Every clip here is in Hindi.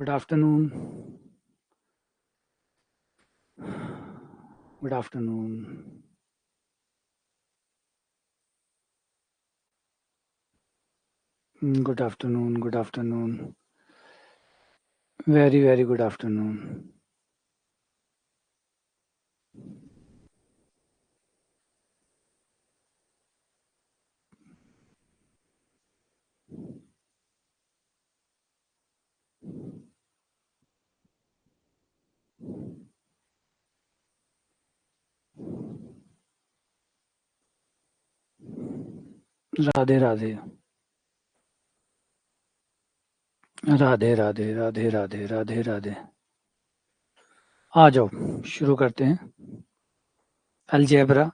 Good afternoon. Good afternoon. Good afternoon. Good afternoon. Very, very good afternoon. Radhe Radhe Radhe Radhe Radhe Radhe Radhe Radhe. आ जाओ, शुरू करते हैं। अलजेब्रा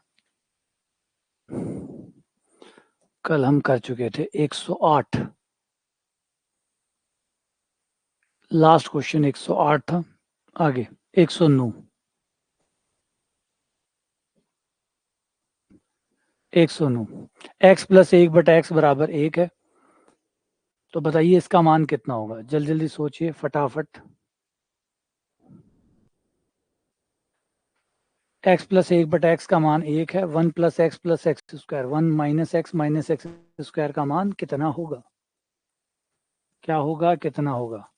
कल हम कर चुके थे 108। लास्ट क्वेश्चन 108 था। आगे 109। 109 x प्लस 1/x बराबर 1 है। तो बताइए इसका मान कितना होगा। जल्दी जल्दी सोचिए फटाफट। x प्लस 1/x का मान 1 है। 1 plus x plus x square 1 minus x square का मान कितना होगा? क्या होगा? कितना होगा?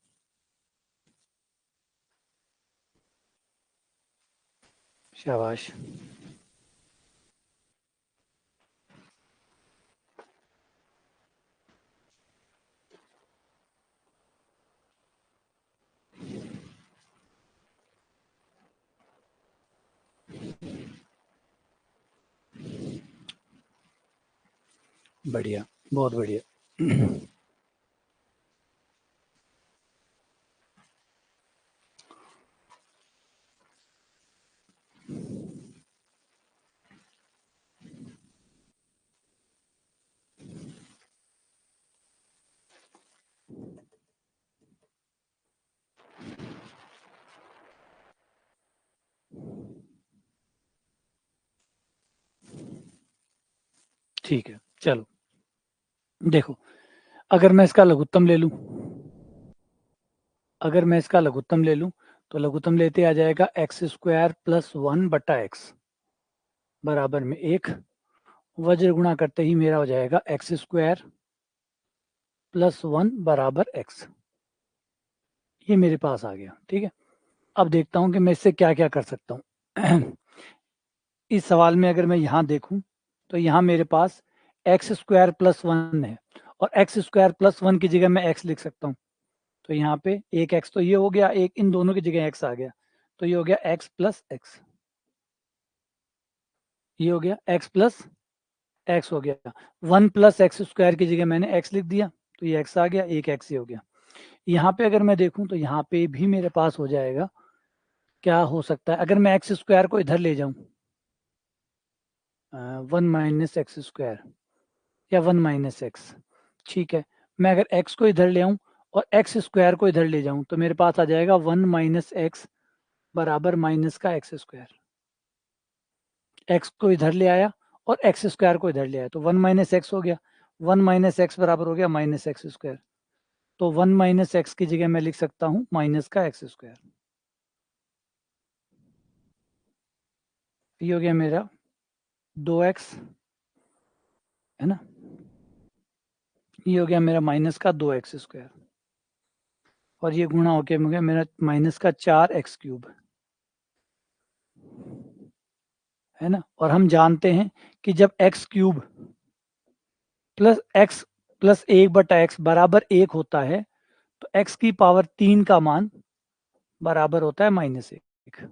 शाबाश। बढ़िया, बहुत बढ़िया। ठीक है, चलो देखो, अगर मैं इसका लघुत्तम ले लूं, तो लघुत्तम लेते आ जाएगा एक्स स्क्वायर प्लस 1/x बराबर में 1। वज्र गुणा करते ही मेरा हो जाएगा एक्स स्क्वायर प्लस 1 बराबर x। ये मेरे पास आ गया। ठीक है, अब देखता हूं कि मैं इससे क्या क्या कर सकता हूं। इस सवाल में अगर मैं यहाँ देखूं तो यहाँ मेरे पास एक्स स्क्वायर प्लस 1 है और एक्स स्क्वायर प्लस 1 की जगह मैं x लिख सकता हूँ। तो यहाँ पे एक x तो ये हो गया, एक इन दोनों की जगह x आ गया, तो ये हो गया x प्लस x। ये हो गया x प्लस x हो गया। 1 प्लस एक्स स्क्वायर की जगह मैंने x लिख दिया, तो ये x आ गया, एक x ही हो गया। यहाँ पे अगर मैं देखूं तो यहाँ पे भी मेरे पास हो जाएगा, क्या हो सकता है अगर मैं एक्स स्क्वायर को इधर ले जाऊं, 1 माइनस एक्स स्क्वायर या 1 माइनस एक्स। ठीक है, मैं अगर x को इधर ले आऊं और एक्स स्क्वायर को इधर ले जाऊं तो मेरे पास आ जाएगा 1 माइनस एक्स बराबर माइनस का एक्स स्क्वायर। एक्स को इधर ले आया और एक्स स्क्वायर को इधर ले आया तो 1 माइनस एक्स हो गया। 1 माइनस एक्स बराबर हो गया माइनस एक्स स्क्वायर। तो 1 माइनस एक्स की जगह मैं लिख सकता हूं माइनस का एक्स स्क्वायर। ये हो गया मेरा 2x, है ना। ये हो गया मेरा माइनस का 2x स्क्वायर और ये गुणा होके हो गया मेरा माइनस का 4x क्यूब, है ना। और हम जानते हैं कि जब x cube plus x plus 1/x बराबर 1 होता है तो x की पावर 3 का मान बराबर होता है -1।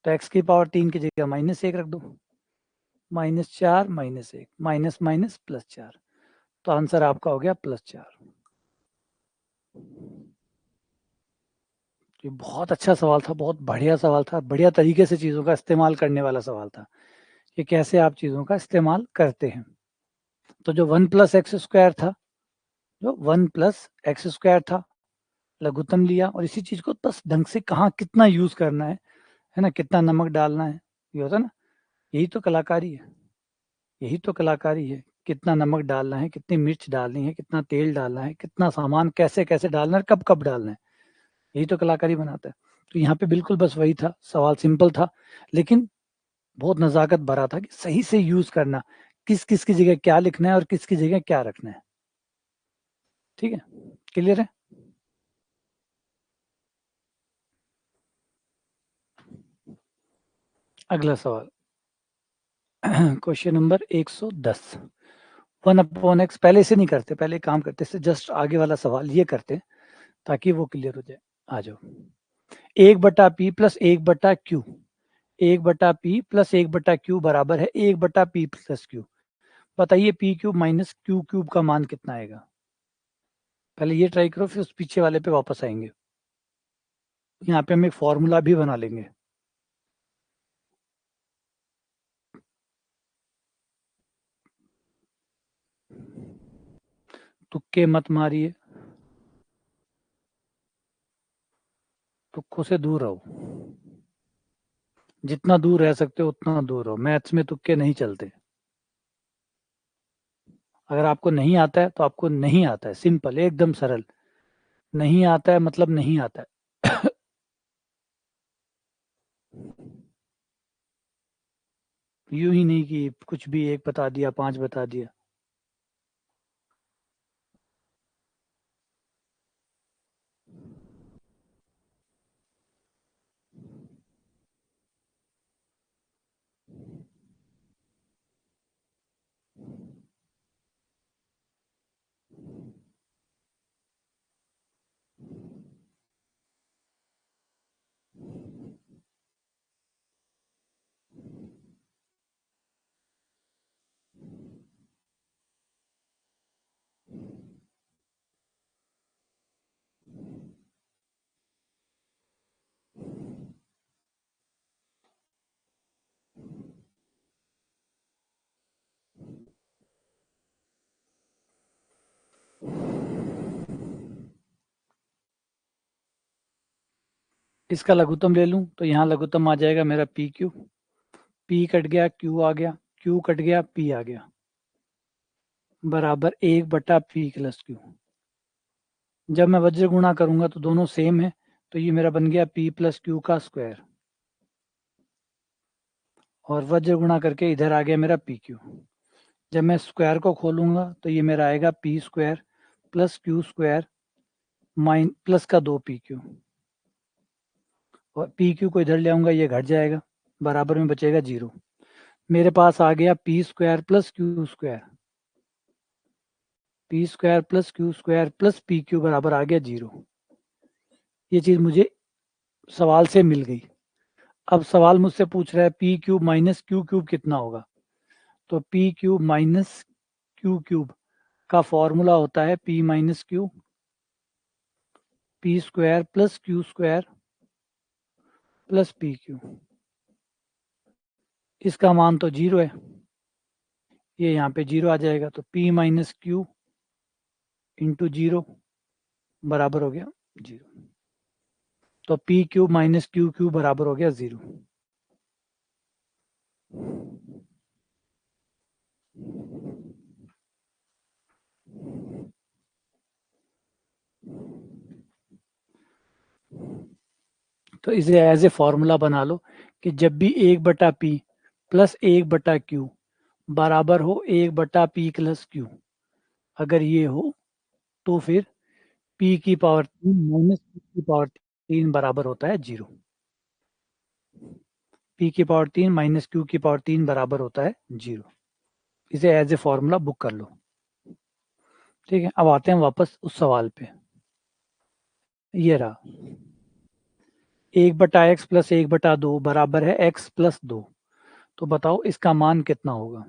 तो x की पावर 3 की जगह -1 रख दो। -4 -1 माइनस माइनस +4, तो आंसर आपका हो गया +4। ये बहुत अच्छा सवाल था, बहुत बढ़िया सवाल था, बढ़िया तरीके से चीज़ों का इस्तेमाल करने वाला सवाल था कि कैसे आप चीज़ों का इस्तेमाल करते हैं। तो जो 1 प्लस एक्स स्क्वायर था, जो 1 प्लस एक्स स्क्वायर था, लघुत्तम लिया और इसी चीज़ को बस ढंग से कहाँ कितना यूज़ करना है ना, कितना नमक डालना है, ये होता है ना। यही तो कलाकारी है, यही तो कलाकारी है कितना नमक डालना है, कितनी मिर्च डालनी है, कितना तेल डालना है, कितना सामान कैसे कैसे डालना है, कब कब डालना है, यही तो कलाकारी बनाता है। तो यहाँ पे बिल्कुल बस वही था, सवाल सिंपल था लेकिन बहुत नजाकत भरा था कि सही से यूज करना, किस किस की जगह क्या लिखना है और किस की जगह क्या रखना है। ठीक है, क्लियर है। अगला सवाल क्वेश्चन नंबर 110। 1/x, पहले से नहीं करते, पहले काम करते से जस्ट आगे वाला सवाल ये करते ताकि वो क्लियर हो जाए। आ जाओ। 1/p plus 1/q, 1/p plus 1/q बराबर है 1/p प्लस q। बताइए P cube minus Q cube का मान कितना आएगा। पहले ये ट्राई करो, फिर उस पीछे वाले पे वापस आएंगे। यहाँ पे हम एक फॉर्मूला भी बना लेंगे। तुक्के मत मारिए, तुक्कों से दूर रहो, जितना दूर रह सकते हो उतना दूर रहो। मैथ्स में तुक्के नहीं चलते। अगर आपको नहीं आता है तो आपको नहीं आता है, सिंपल, एकदम सरल। नहीं आता है मतलब नहीं आता है। यूं ही नहीं कि कुछ भी एक बता दिया, पांच बता दिया। इसका लघुत्तम ले लूं तो यहाँ लघुत्तम आ जाएगा मेरा पी क्यू। पी कट गया, क्यू आ गया, क्यू कट गया, पी आ गया, बराबर 1/p प्लस क्यू। जब मैं वज्र गुणा करूंगा तो दोनों सेम है, तो ये मेरा बन गया p प्लस क्यू का स्क्वायर, और वज्र गुणा करके इधर आ गया मेरा पी क्यू। जब मैं स्क्वायर को खोलूंगा तो ये मेरा आएगा P square plus Q square mine plus का 2 pq, और पी क्यू को इधर ले आऊंगा, ये घट जाएगा, बराबर में बचेगा 0। मेरे पास आ गया P square plus Q square, P square plus Q square plus P Q बराबर आ गया 0। ये चीज मुझे सवाल से मिल गई। अब सवाल मुझसे पूछ रहा है P cube minus Q cube कितना होगा। तो P cube minus Q cube का फॉर्मूला होता है P minus Q, P square plus Q square plus P Q. इसका मान तो 0 है, ये यहाँ पे 0 आ जाएगा, तो p माइनस क्यू इंटू 0 बराबर हो गया 0। तो p cube minus Q cube बराबर हो गया 0। तो इसे एज ए फॉर्मूला बना लो कि जब भी 1/p प्लस 1/q बराबर हो 1/p प्लस क्यू, अगर ये हो तो फिर p की पावर 3 माइनस q की पावर 3 बराबर होता है 0। p की पावर 3 माइनस q की पावर 3 बराबर होता है 0। इसे एज ए फॉर्मूला बुक कर लो। ठीक है, अब आते हैं वापस उस सवाल पे। ये रहा 1/x प्लस 1/2 बराबर है x प्लस 2। तो बताओ इसका मान कितना होगा।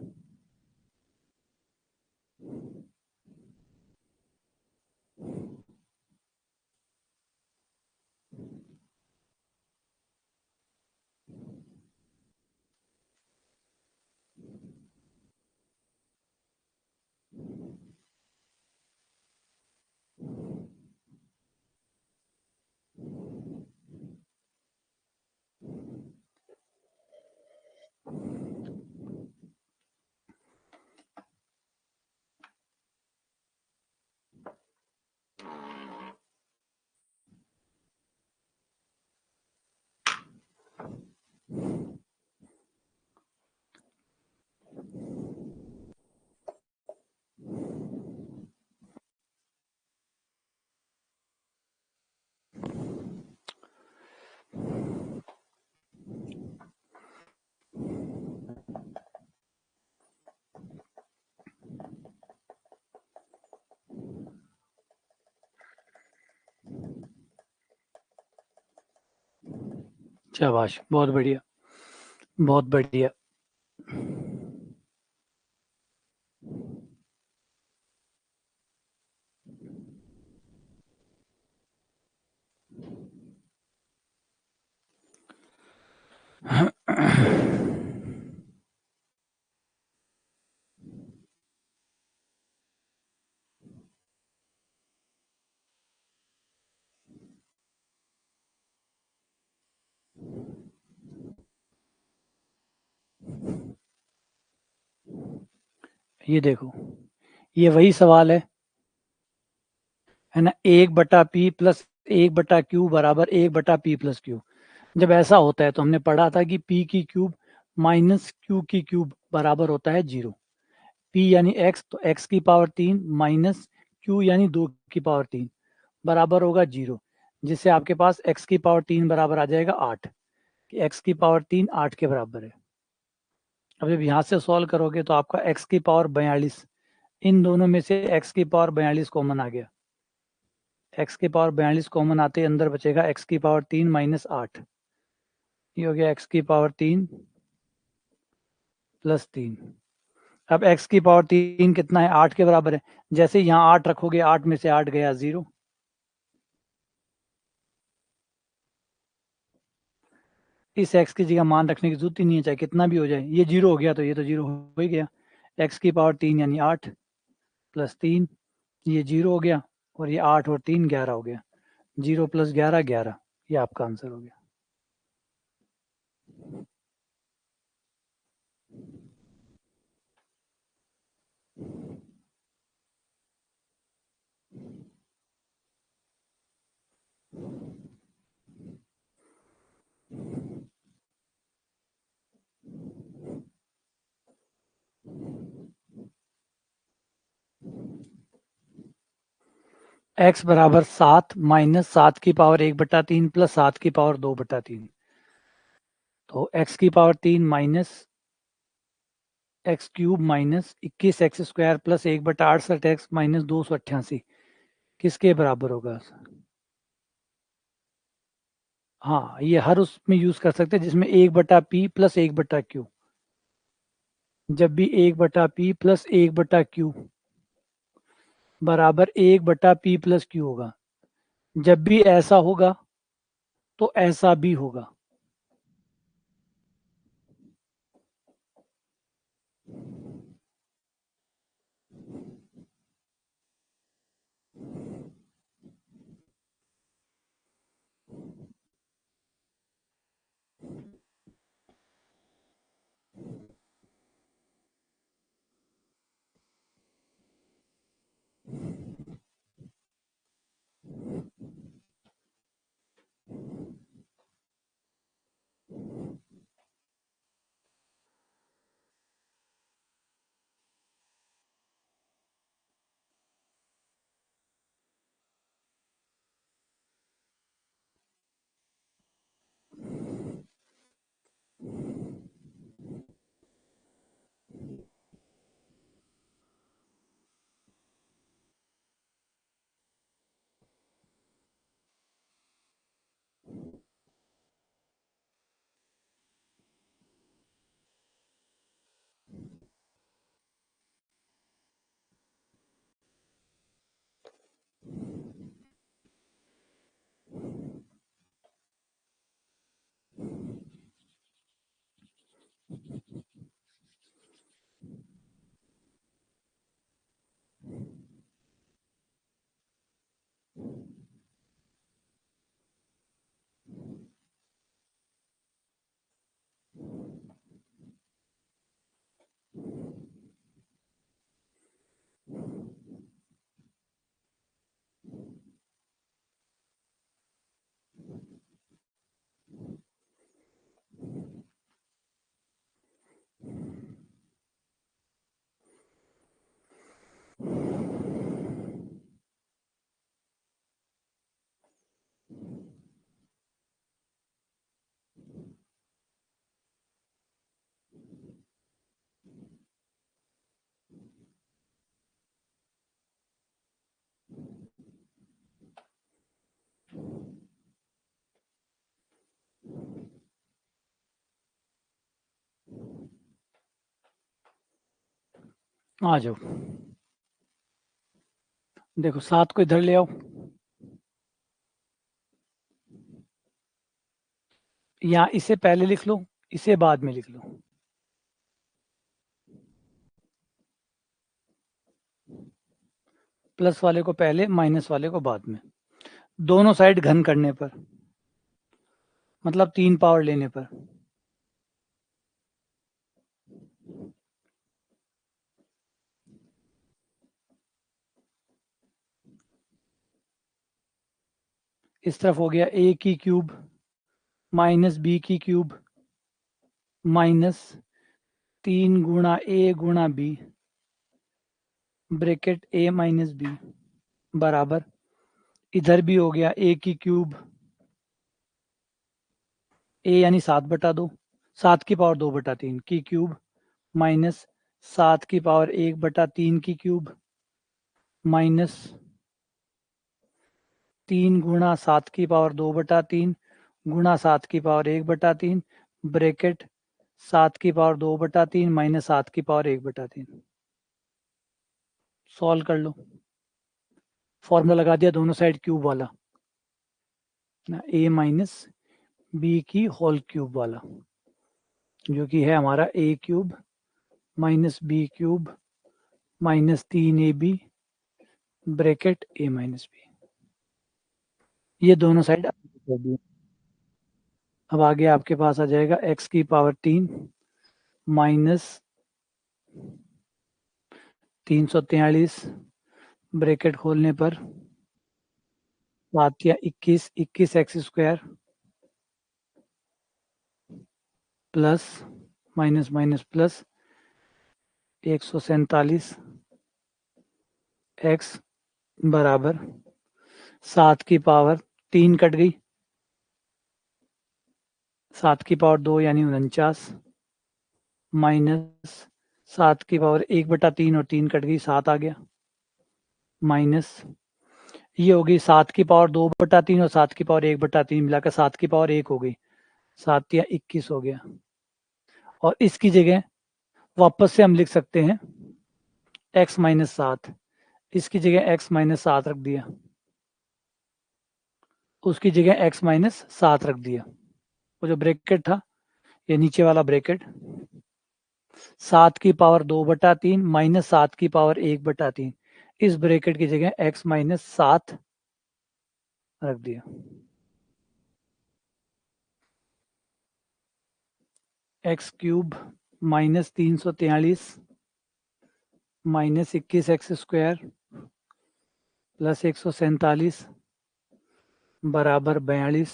शाबाश, बहुत बढ़िया, बहुत बढ़िया। ये देखो, ये वही सवाल है ना, 1/p प्लस 1/q बराबर 1/p प्लस q। जब ऐसा होता है तो हमने पढ़ा था कि p की क्यूब माइनस q की क्यूब बराबर होता है 0। p यानी x, तो x की पावर 3 माइनस q यानी 2 की पावर 3 बराबर होगा 0, जिससे आपके पास x की पावर 3 बराबर आ जाएगा 8। x की पावर 3 8 के बराबर है। अब जब यहाँ से सॉल्व करोगे तो आपका x की पावर 42, इन दोनों में से x की पावर 42 कॉमन आ गया। x की पावर 42 कॉमन आते अंदर बचेगा x की पावर 3 माइनस 8। ये हो गया x की पावर 3 प्लस 3। अब x की पावर 3 कितना है, 8 के बराबर है। जैसे यहाँ 8 रखोगे, 8 में से 8 गया 0। इस x की जगह मान रखने की जरूरत ही नहीं है, चाहे कितना भी हो जाए। ये 0 हो गया तो ये तो 0 हो ही गया। x की पावर 3 यानी 8 प्लस 3, ये 0 हो गया, और ये 8 और 3 11 हो गया। 0 प्लस 11 11, ये आपका आंसर हो गया। x बराबर 7 माइनस 7 की पावर 1/3 प्लस 7 की पावर 2/3। तो x की power 3 minus x cube minus 21x² plus 1/68x minus 288 किसके बराबर होगा? हाँ, ये हर उसमें यूज कर सकते हैं जिसमें 1/p प्लस 1/q। जब भी 1/p प्लस 1/q बराबर 1/p प्लस q होगा, जब भी ऐसा होगा तो ऐसा भी होगा। आ जाओ, देखो 7 को इधर ले आओ, यहाँ इसे पहले लिख लो, इसे बाद में लिख लो। प्लस वाले को पहले, माइनस वाले को बाद में, दोनों साइड घन करने पर, मतलब 3 पावर लेने पर। इस तरफ हो गया a की क्यूब माइनस b की क्यूब माइनस 3 गुणा a गुणा b bracket a minus b बराबर, इधर भी हो गया a की क्यूब, a यानी 7/2, 7 की पावर 2/3 की क्यूब माइनस 7 की पावर 1/3 की क्यूब माइनस 3 गुणा 7 की पावर 2/3 गुणा 7 की पावर 1/3 ब्रैकेट 7 की पावर 2/3 माइनस 7 की पावर 1/3। सॉल्व कर लो, फॉर्मूला लगा दिया दोनों साइड क्यूब वाला, a माइनस बी की होल क्यूब वाला, जो कि है हमारा a cube minus B cube minus 3ab bracket a minus B. ये दोनों साइड कर दिए। अब आगे आपके पास आ जाएगा x की पावर 3 माइनस 343 ब्रैकेट खोलने पर 7 या 21 x square plus minus minus plus 147 x बराबर 7 की पावर 3 कट गई, 7 की पावर 2 यानी 49 माइनस 7 की पावर 1/3 और 3 कट गई, 7 आ गया माइनस ये होगी 7 की पावर 2/3 और 7 की पावर 1/3 मिलाकर 7 की पावर 1 हो गई, 7 या 21 हो गया। और इसकी जगह वापस से हम लिख सकते हैं x माइनस 7, इसकी जगह x माइनस 7 रख दिया, उसकी जगह x माइनस 7 रख दिया, वो जो ब्रैकेट था ये नीचे वाला ब्रैकेट 7 की पावर 2/3 माइनस 7 की पावर 1/3, इस ब्रैकेट की जगह x माइनस 7 रख दिया। X cube minus 343 minus 21 x square plus 147 बराबर 42,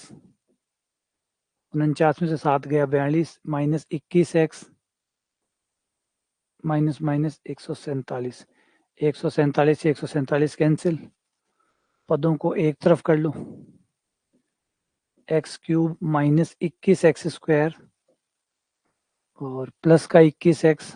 49 में से 7 गया 42 माइनस 21 एक्स माइनस माइनस 147, 147 से 147 कैंसिल, पदों को एक तरफ कर लो, x cube minus 21 x square और प्लस का 21 एक्स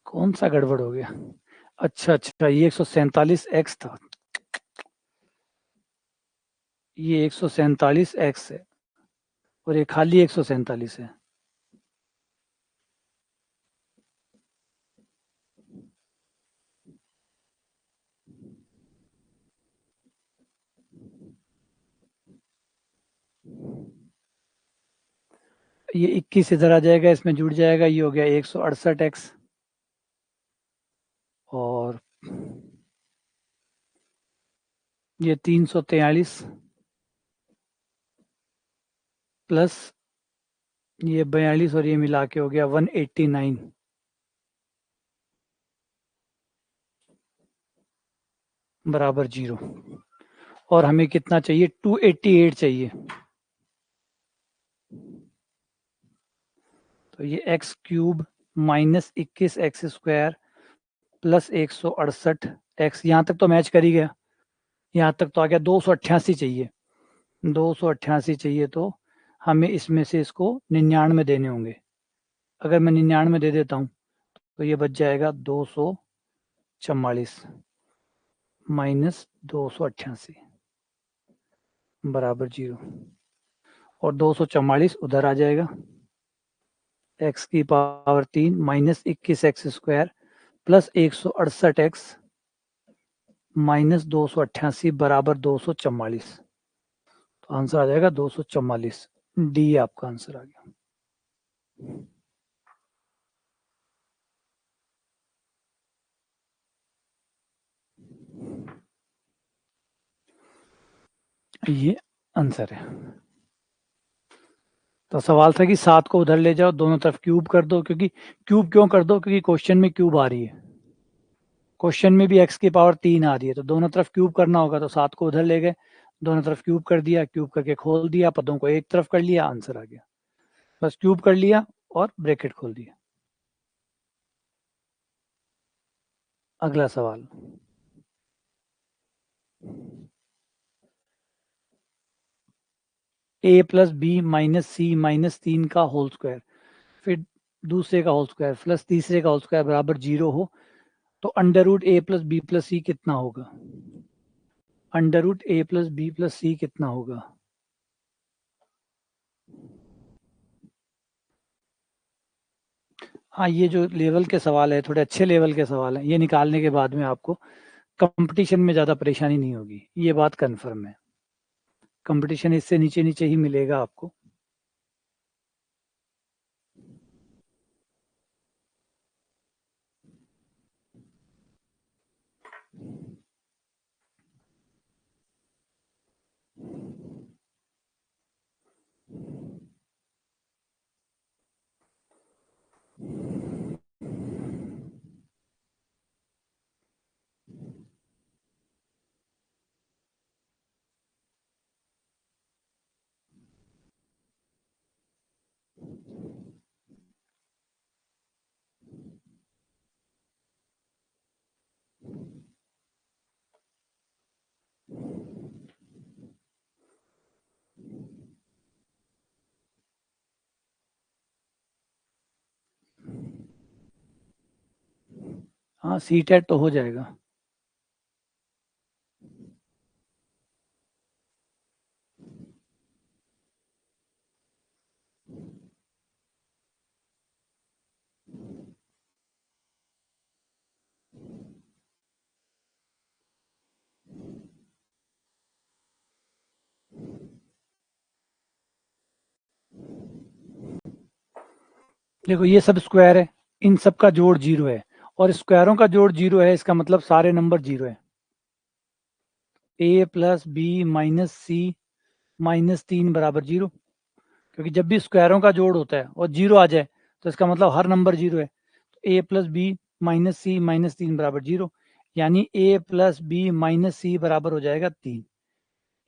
कौन सा गड़बड़ हो गया? अच्छा अच्छा, ये 147 एक्स था, ये 147 एक्स है और ये खाली 147 है। ये 21 इधर आ जाएगा, इसमें जुड़ जाएगा, ये हो गया 168 एक्स ये 343 प्लस ये 42 और ये मिला के हो गया 189 बराबर 0। और हमें कितना चाहिए? 288 चाहिए। तो ये x cube minus 21 x square plus 168 x, यहाँ तक तो मैच कर ही गया, यहाँ तक तो आ गया। 288 चाहिए, 288 चाहिए, तो हमें इसमें से इसको 99 देने होंगे। अगर मैं 99 दे देता हूँ तो ये बच जाएगा 244 माइनस 288 बराबर 0। और 244 उधर आ जाएगा, एक्स की power 3 minus 21 x square plus 168 x minus 288 बराबर 244। तो आंसर आ जाएगा 244। डी आपका आंसर आ गया। ये आंसर है। तो सवाल था कि 7 को उधर ले जाओ, दोनों तरफ क्यूब कर दो। क्योंकि क्यूब क्यों कर दो? क्योंकि क्वेश्चन में क्यूब आ रही है, क्वेश्चन में भी एक्स की पावर 3 आ रही है, तो दोनों तरफ क्यूब करना होगा। तो 7 को उधर ले गए, दोनों तरफ क्यूब कर दिया, क्यूब करके खोल दिया, पदों को एक तरफ कर लिया, आंसर आ गया। बस क्यूब कर लिया और ब्रैकेट खोल दिया। अगला सवाल, ए प्लस बी माइनस सी माइनस 3 का होल स्क्वायर, फिर दूसरे का होल स्क्वायर प्लस तीसरे का होल स्क्वायर बराबर 0 हो, तो अंडर रूट ए प्लस बी प्लस सी कितना होगा? अंडर रूट ए प्लस बी प्लस सी कितना होगा? हाँ, ये जो लेवल के सवाल है, थोड़े अच्छे लेवल के सवाल हैं, ये निकालने के बाद में आपको कंपटीशन में ज़्यादा परेशानी नहीं होगी, ये बात कंफर्म है। कंपटीशन इससे नीचे नीचे ही मिलेगा आपको। हाँ, सी टेट तो हो जाएगा। देखो, ये सब स्क्वायर है, इन सब का जोड़ 0 है, और स्क्वायरों का जोड़ 0 है, इसका मतलब सारे नंबर 0 है। ए प्लस बी माइनस सी माइनस 3 बराबर 0, क्योंकि जब भी स्क्वायरों का जोड़ होता है और 0 आ जाए तो इसका मतलब हर नंबर 0 है। तो ए प्लस बी माइनस सी माइनस 3 बराबर 0, यानी ए प्लस बी माइनस सी बराबर हो जाएगा 3।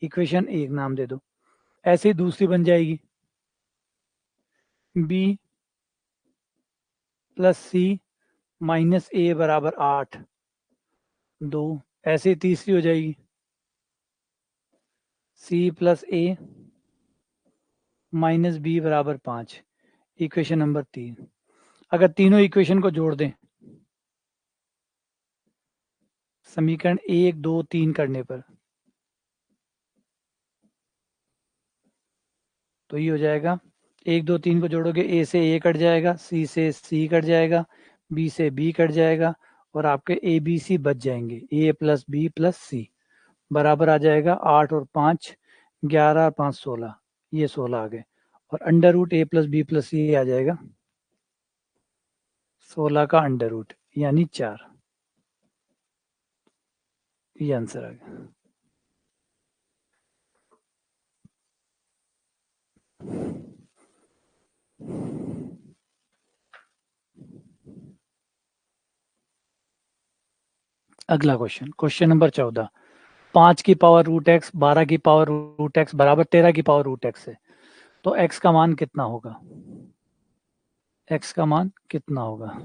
इक्वेशन 1 नाम दे दो। ऐसे ही दूसरी बन जाएगी, बी प्लस सी माइनस ए बराबर 8 2। ऐसे ही तीसरी हो जाएगी, सी प्लस ए माइनस बी बराबर 5। Equation number 3। अगर तीनों इक्वेशन को जोड़ दें समीकरण 1 2 3 करने पर, तो ये हो जाएगा, 1 2 3 को जोड़ोगे, ए से ए कट जाएगा, सी से सी कट जाएगा, बी से बी कट जाएगा, और आपके ए बी सी बच जाएंगे। ए प्लस बी प्लस सी बराबर आ जाएगा 8 और 5 11 5 16, ये 16 आ गए। और अंडर रूट ए प्लस बी प्लस सी आ जाएगा 16 का अंडर रूट, यानी 4। ये आंसर आ गया। अगला क्वेश्चन, क्वेश्चन नंबर 14, 5 की पावर रूट एक्स, 12 की पावर रूट एक्स बराबर 13 की पावर रूट एक्स है, तो एक्स का मान कितना होगा? एक्स का मान कितना होगा?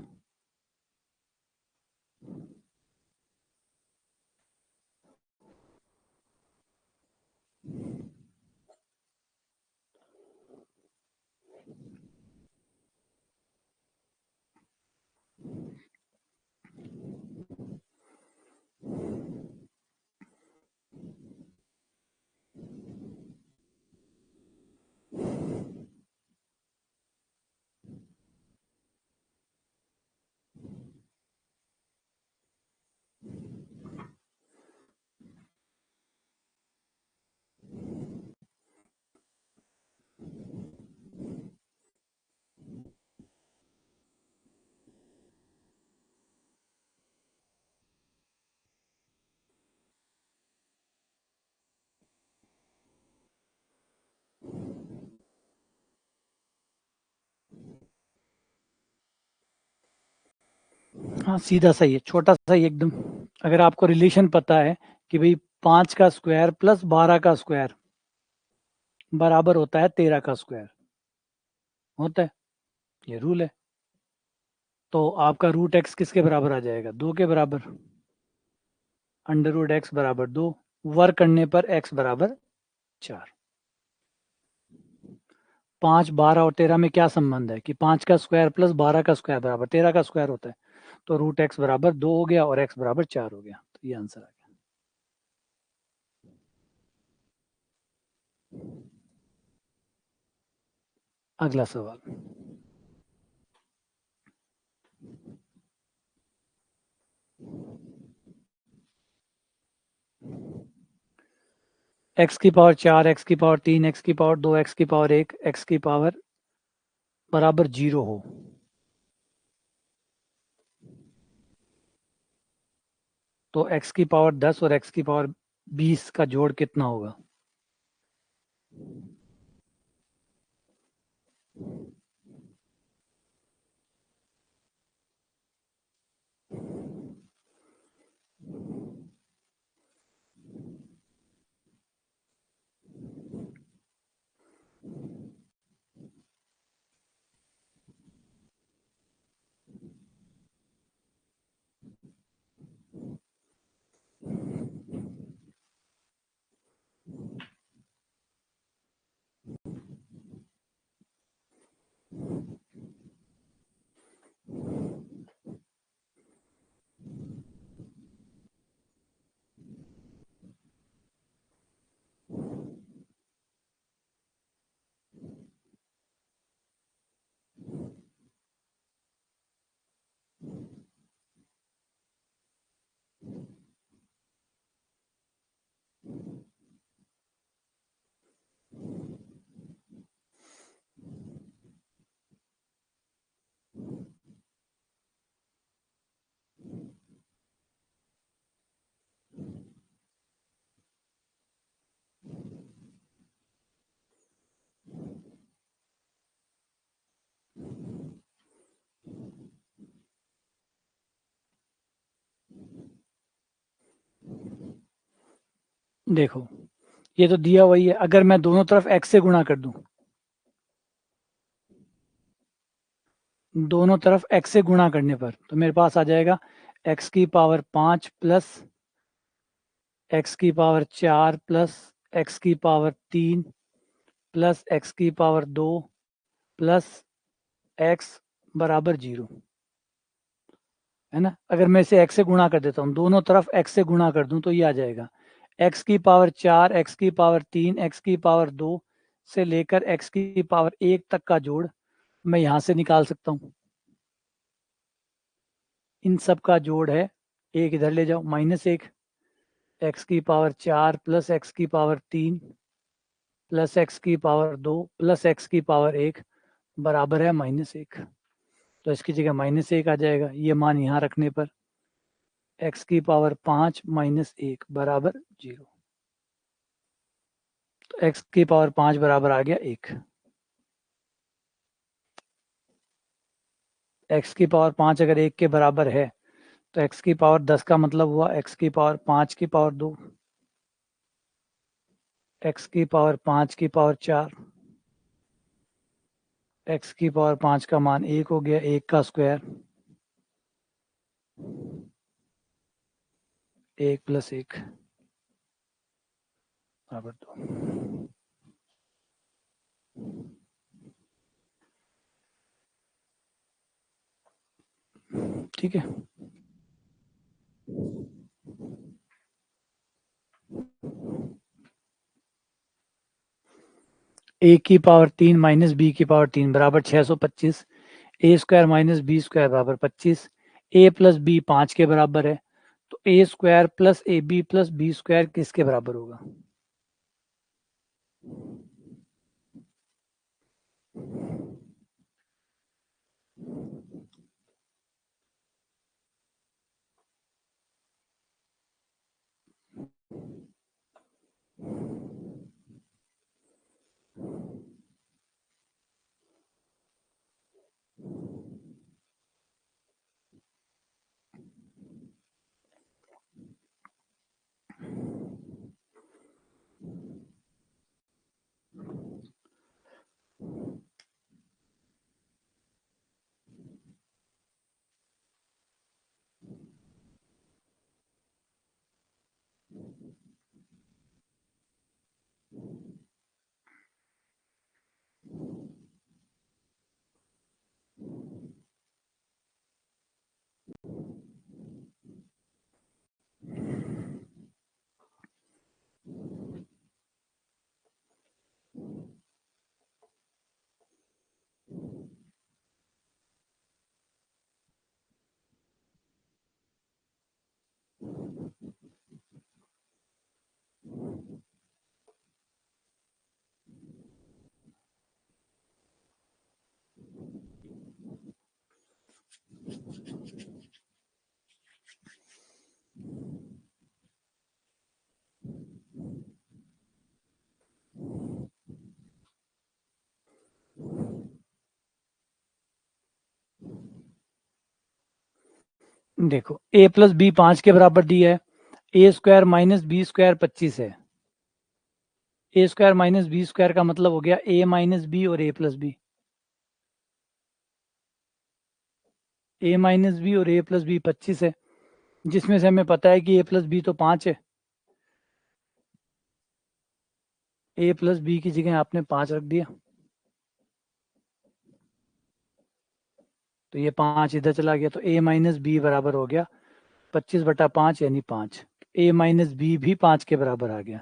हाँ सीधा सही है, छोटा सा ही एकदम। अगर आपको रिलेशन पता है कि भाई 5 का स्क्वायर प्लस 12 का स्क्वायर बराबर होता है 13 का स्क्वायर, होता है, ये रूल है, तो आपका रूट एक्स किसके बराबर आ जाएगा? 2 के बराबर। अंडर रूट एक्स बराबर 2, वर्क करने पर एक्स बराबर 4। 5, 12 और 13 में क्या संबंध है कि 5 का स्क्वायर प्लस 12 का स्क्वायर बराबर 13 का स्क्वायर होता है, तो रूट एक्स बराबर 2 हो गया और एक्स बराबर 4 हो गया, तो ये आंसर आ गया। अगला सवाल, एक्स की पावर 4, एक्स की पावर 3, एक्स की पावर 2, एक्स की पावर 1, एक्स की पावर बराबर 0 हो, तो एक्स की पावर 10 और एक्स की पावर 20 का जोड़ कितना होगा? देखो ये तो दिया वही है, अगर मैं दोनों तरफ x से गुणा कर दूं, दोनों तरफ x से गुणा करने पर तो मेरे पास आ जाएगा x की पावर 5 प्लस x की पावर 4 प्लस x की पावर 3 प्लस x की पावर 2 प्लस x बराबर 0, है ना। अगर मैं इसे x से गुणा कर देता हूँ, दोनों तरफ x से गुणा कर दूं, तो ये आ जाएगा x की पावर 4, x की पावर 3, x की पावर 2 से लेकर x की पावर 1 तक का जोड़ मैं यहां से निकाल सकता हूँ। इन सब का जोड़ है, एक इधर ले जाओ, -1, एक्स की पावर 4 प्लस एक्स की पावर 3 प्लस एक्स की पावर 2 प्लस एक्स की पावर 1 बराबर है -1, तो इसकी जगह -1 आ जाएगा। ये मान यहाँ रखने पर एक्स की पावर 5 -1 बराबर 0, तो एक्स की पावर 5 बराबर आ गया 1। एक्स की पावर 5 अगर 1 के बराबर है तो x की पावर 10 का मतलब हुआ x की पावर 5 की पावर 2, x की पावर 5 की पावर 4, x की पावर 5 का मान 1 हो गया, 1 का स्क्वायर, 1 प्लस 1 बराबर 2। ठीक है, a की पावर 3 माइनस बी की पावर 3 बराबर 625, ए स्क्वायर माइनस बी स्क्वायर बराबर 25, ए प्लस बी 5 के बराबर है, तो a square plus A B plus B square किसके बराबर होगा? देखो a प्लस बी 5 के बराबर दिया है, A square minus B square 25 है, A square minus B square का मतलब हो गया a माइनस बी और a plus B, a minus B और a प्लस बी 25 है, जिसमें से हमें पता है कि a प्लस बी तो 5 है, a प्लस बी की जगह आपने 5 रख दिया, तो ये 5 इधर चला गया, तो a माइनस बी बराबर हो गया 25/5 यानी 5, a माइनस बी भी 5 के बराबर आ गया,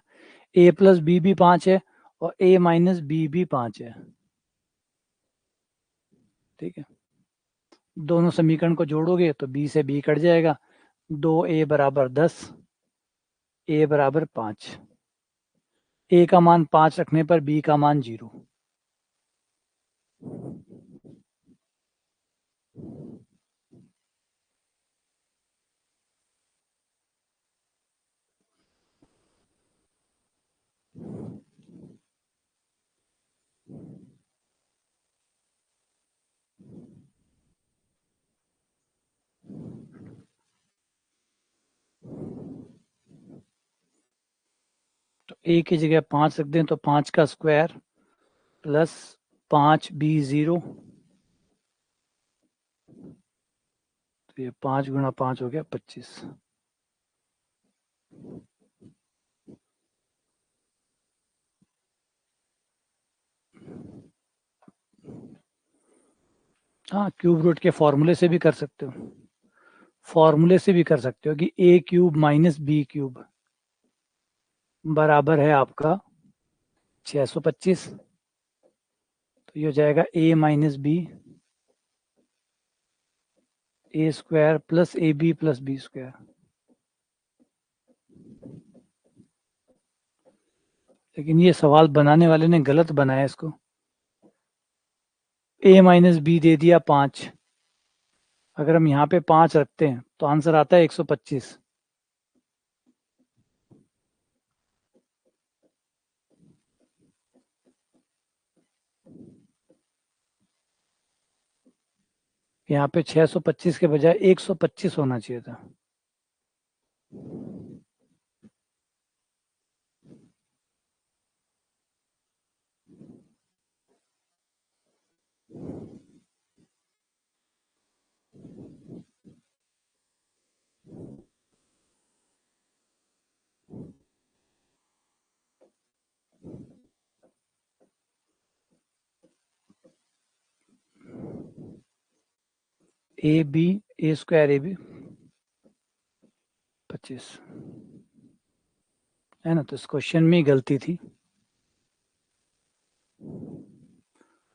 a प्लस बी भी 5 है और a माइनस बी भी 5 है। ठीक है, दोनों समीकरण को जोड़ोगे तो b से b कट जाएगा, 2a बराबर 10, a बराबर 5, a का मान 5 रखने पर b का मान 0। तो a की जगह 5 रख दें तो 5 का स्क्वायर प्लस 5b0, तो ये 5 × 5 हो गया 25। हाँ, क्यूब रूट के फॉर्मूले से भी कर सकते हो, फॉर्मूले से भी कर सकते हो कि a cube minus B cube बराबर है आपका 625, तो ये हो जाएगा a minus B A square plus A B plus B square. लेकिन ये सवाल बनाने वाले ने गलत बनाया इसको, a माइनस बी दे दिया 5, अगर हम यहाँ पे 5 रखते हैं तो आंसर आता है 125। यहाँ पे 625 के बजाय 125 होना चाहिए था। A B A square A B 25 है ना। तो इस क्वेश्चन में ही गलती थी।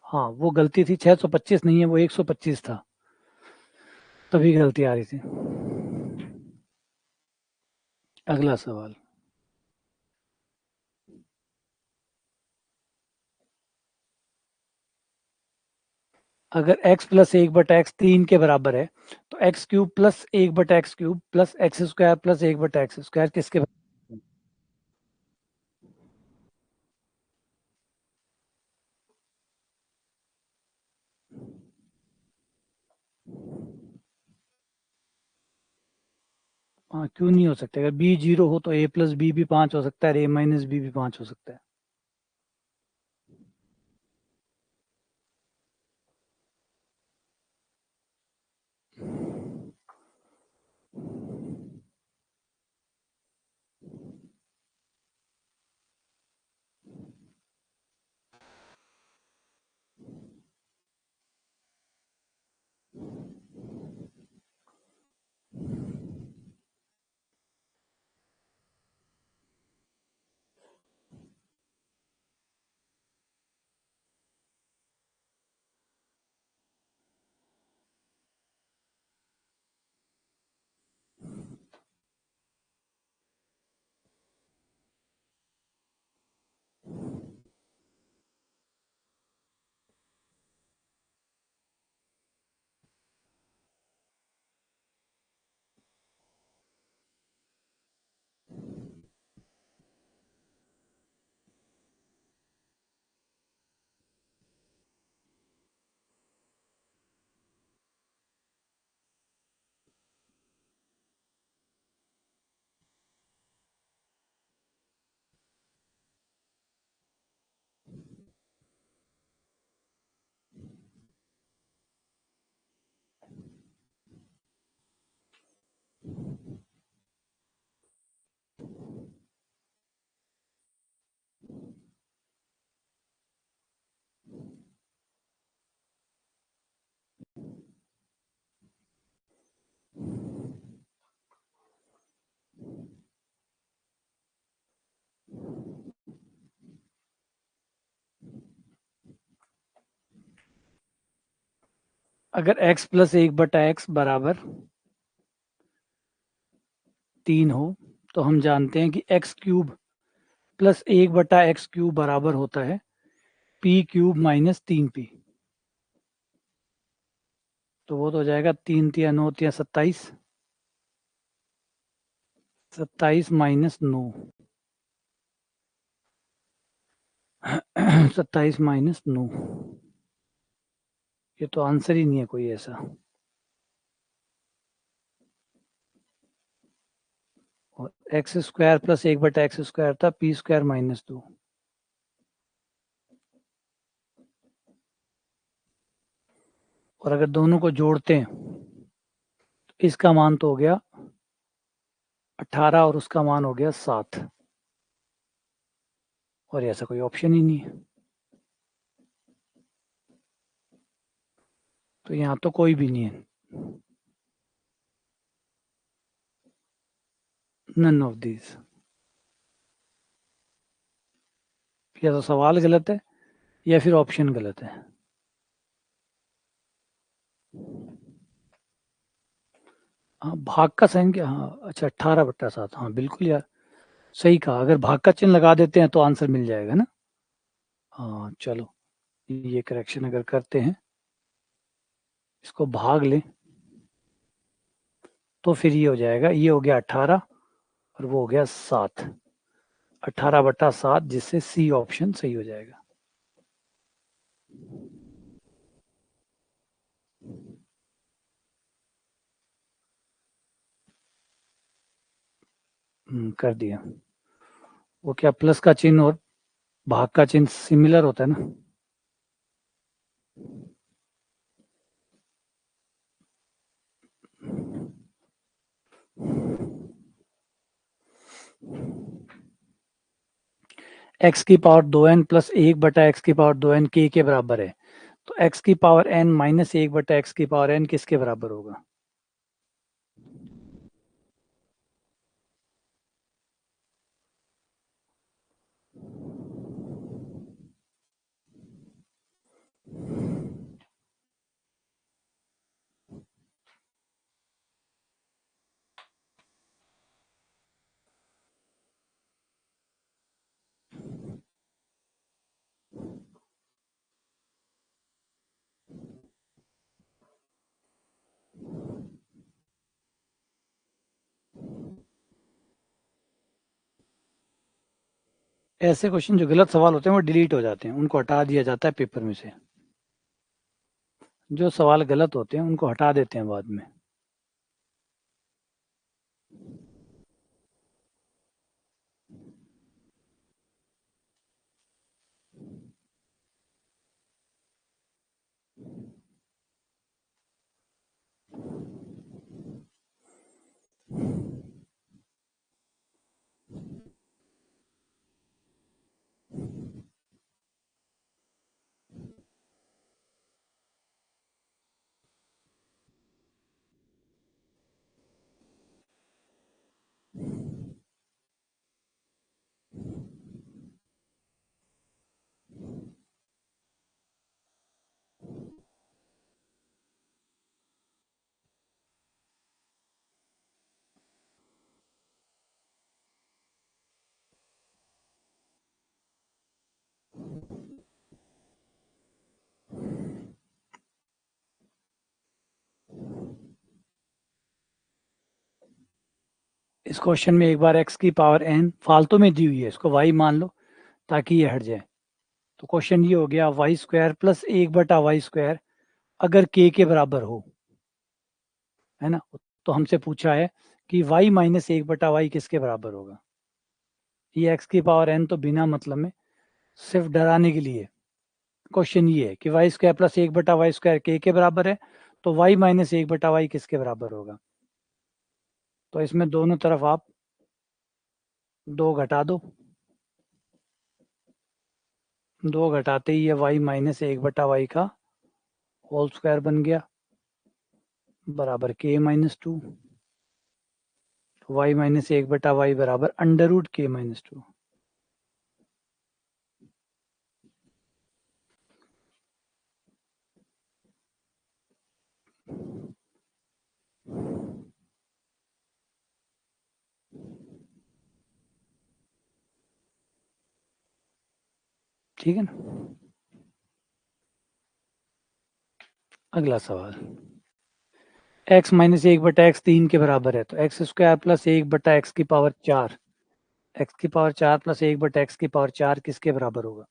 हाँ वो गलती थी, 625 नहीं है वो 125 था, तभी गलती आ रही थी। अगला सवाल, अगर x प्लस 1/x 3 के बराबर है तो x cube plus 1/x cube plus x square plus 1/x square किसके बराबर है? हाँ क्यों नहीं हो सकता, अगर b 0 हो तो a प्लस बी भी 5 हो सकता है, a माइनस बी भी 5 हो सकता है। अगर x प्लस 1/x बराबर 3 हो तो हम जानते हैं कि x cube plus 1/x cube बराबर होता है p क्यूब माइनस 3p। तो वो तो हो जाएगा 3 तिया 9 तिया 27, 27 माइनस 9, 27 माइनस 9, ये तो आंसर ही नहीं है कोई ऐसा। और x square plus 1/x square था पी स्क्वायर माइनस 2। और अगर दोनों को जोड़ते हैं तो इसका मान तो हो गया 18 और उसका मान हो गया 7, और ऐसा कोई ऑप्शन ही नहीं है। तो यहाँ तो कोई भी नहीं है, नन ऑफ दीज। या तो सवाल गलत है या फिर ऑप्शन गलत है। हाँ भाग का साइन क्या, हाँ अच्छा 18/7, हाँ बिल्कुल यार सही कहा, अगर भाग का चिन्ह लगा देते हैं तो आंसर मिल जाएगा ना। हाँ चलो, ये करेक्शन अगर करते हैं, इसको भाग लें तो फिर ये हो जाएगा, ये हो गया 18 और वो हो गया 7, 18/7, जिससे सी ऑप्शन सही हो जाएगा। कर दिया। वो क्या प्लस का चिन्ह और भाग का चिन्ह सिमिलर होता है ना। एक्स की पावर 2n प्लस 1/x की पावर 2n के बराबर है, तो x की पावर n माइनस 1/x की पावर n किसके बराबर होगा? ऐसे क्वेश्चन जो गलत सवाल होते हैं वो डिलीट हो जाते हैं, उनको हटा दिया जाता है पेपर में से। जो सवाल गलत होते हैं उनको हटा देते हैं बाद में। इस क्वेश्चन में एक बार x की पावर n फालतू में दी हुई है, इसको y मान लो ताकि ये हट जाए। तो क्वेश्चन ये हो गया y² प्लस 1/y² अगर k के बराबर हो, है ना। तो हमसे पूछा है कि y माइनस 1/y किसके बराबर होगा। ये x की पावर n तो बिना मतलब में, सिर्फ डराने के लिए। क्वेश्चन ये है कि y² प्लस 1/y² के बराबर है, तो y माइनस 1/y किसके बराबर होगा। तो इसमें दोनों तरफ आप 2 घटा दो, 2 घटाते ही ये y माइनस 1/y का होल स्क्वायर बन गया बराबर k-2। y माइनस 1/y बराबर अंडर रूट k-2। ठीक है ना। अगला सवाल, x माइनस 1/x 3 के बराबर है, तो x² प्लस 1/x की पावर 4, x की पावर 4 प्लस 1/x की पावर 4 किसके बराबर होगा।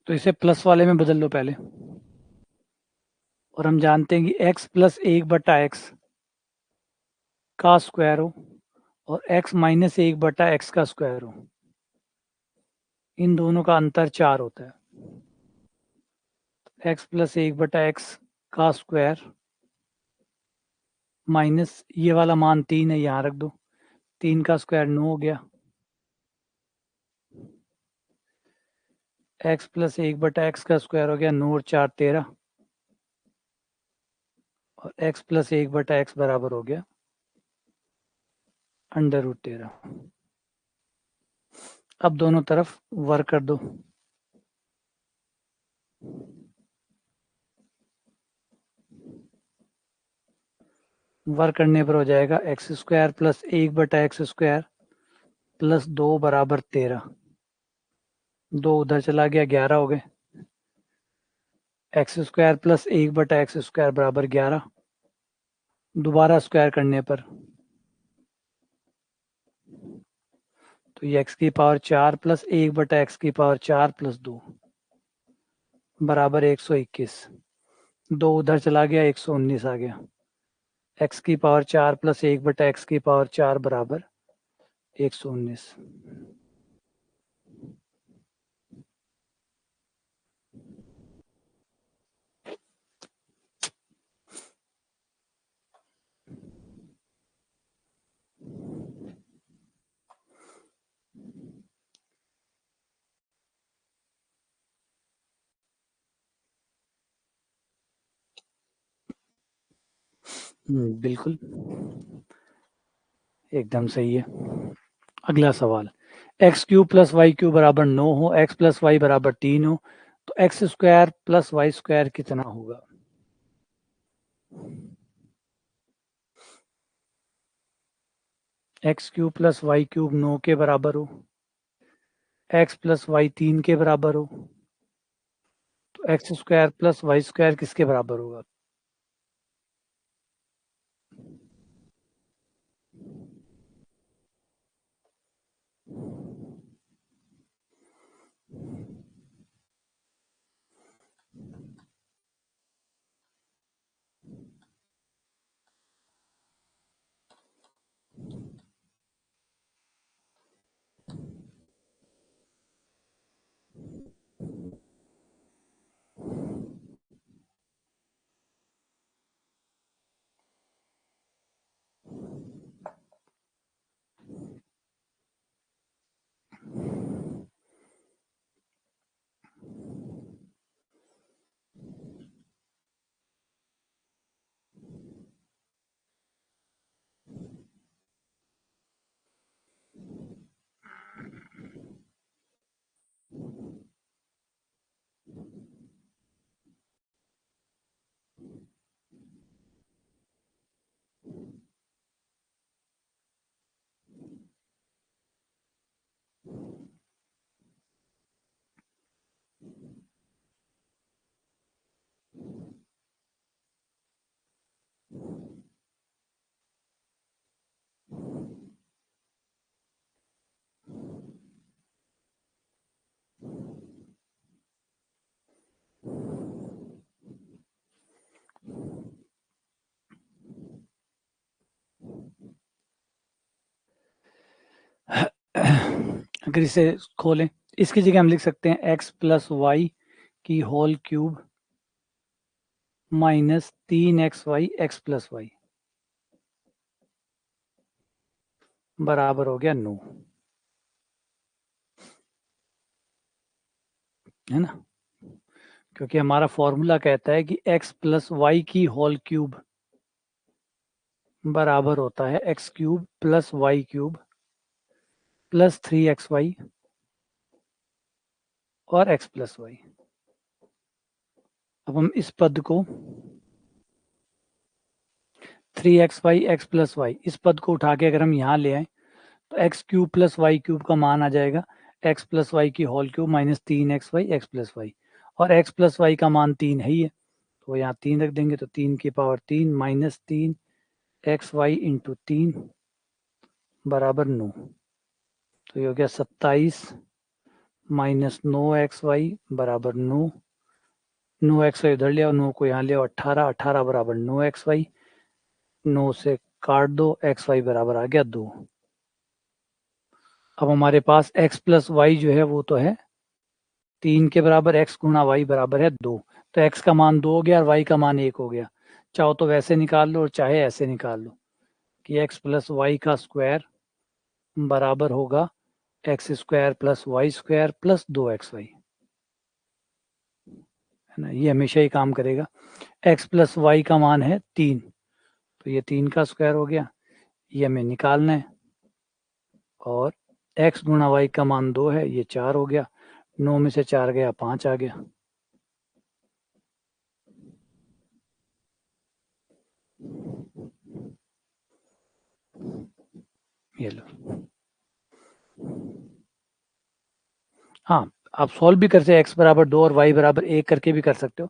तो इसे प्लस वाले में बदल लो पहले, और हम जानते हैं कि x प्लस 1/x का स्क्वायर हो और x माइनस 1/x का स्क्वायर हो, इन दोनों का अंतर 4 होता है। x प्लस 1/x का स्क्वायर माइनस ये वाला मान 3 है, यहाँ रख दो, 3 का स्क्वायर 9 हो गया, x प्लस 1/x का स्क्वायर हो गया 9 और 4 13, और x प्लस 1/x बराबर हो गया √13। अब दोनों तरफ वर्क कर दो, वर्क करने पर हो जाएगा x² प्लस 1/x² प्लस 2 बराबर 13, 2 उधर चला गया 11 हो गए, x² प्लस 1/x² बराबर 11, दोबारा स्क्वायर करने पर तो ये x की पावर 4 प्लस 1/x की पावर 4 प्लस 2 बराबर 121, 2 उधर चला गया 119 आ गया, x की पावर 4 प्लस 1/x की पावर 4 बराबर 119। बिल्कुल एकदम सही है। अगला सवाल, x³ प्लस y³ बराबर 9 हो, x प्लस वाई बराबर 3 हो, तो x² प्लस y² कितना होगा? x³ प्लस y³ 9 के बराबर हो, x प्लस वाई 3 के बराबर हो, तो x² प्लस y² किसके बराबर होगा? अगर इसे खोलें, इसकी जगह हम लिख सकते हैं x प्लस वाई की whole cube minus 3xy x plus Y बराबर हो गया 9, है ना, क्योंकि हमारा फॉर्मूला कहता है कि x प्लस वाई की होल क्यूब बराबर होता है x³ plus y³ plus 3xy और x प्लस वाई। अब हम इस पद को 3xy x प्लस वाई, इस पद को उठा के अगर हम यहाँ ले आए तो x³ प्लस y³ का मान आ जाएगा x प्लस वाई की whole cube minus 3xy x plus Y, और x प्लस वाई का मान 3 है ही है, तो यहाँ 3 रख देंगे, तो 3 की पावर 3 माइनस 3xy इंटू 3 बराबर 9, तो ये हो गया 27 माइनस 9xy बराबर 9, 9xy उधर लिया, 9 को यहाँ लिया, 18, 18 बराबर 9xy, 9 से काट दो, xy बराबर आ गया 2। अब हमारे पास x प्लस वाई जो है वो तो है 3 के बराबर, x गुणा वाई बराबर है 2, तो x का मान 2 हो गया और y का मान 1 हो गया। चाहो तो वैसे निकाल लो और चाहे ऐसे निकाल लो कि x प्लस वाई का स्क्वायर बराबर होगा X square plus Y square plus 2xy, है ना। ये हमेशा ही काम करेगा। x प्लस वाई का मान है 3, तो ये 3 का स्क्वायर हो गया, ये हमें निकालना है। और x गुणा वाई का मान 2 है, ये 4 हो गया, 9 में से 4 गया 5 आ गया। ये लो। हाँ, आप सॉल्व भी कर सकते, x बराबर 2 और y बराबर 1 करके भी कर सकते हो,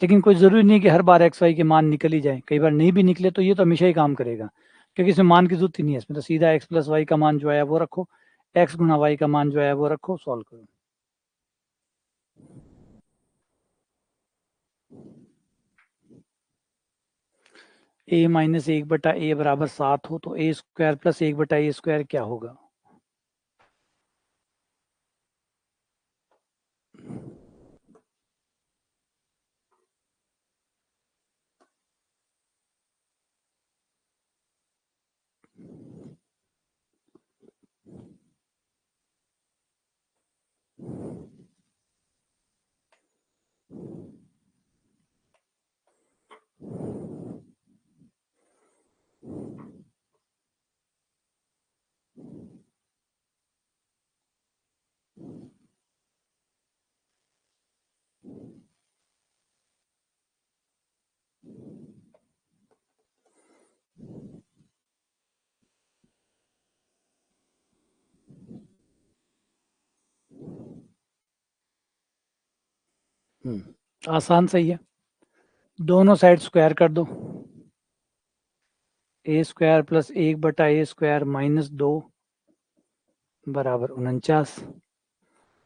लेकिन कोई ज़रूरी नहीं कि हर बार एक्स वाई के मान निकल ही जाए। कई बार नहीं भी निकले तो ये तो हमेशा ही काम करेगा, क्योंकि इसमें मान की जरूरत ही नहीं है। इसमें तो सीधा x प्लस वाई का मान जो है वो रखो, x गुणा वाई का मान जो है वो रखो, सॉल्व करो। a माइनस 1/a बराबर 7 हो तो a square plus 1/a square क्या होगा? आसान सही है, दोनों साइड स्क्वायर कर दो। a square plus 1/a square minus 2 बराबर 49,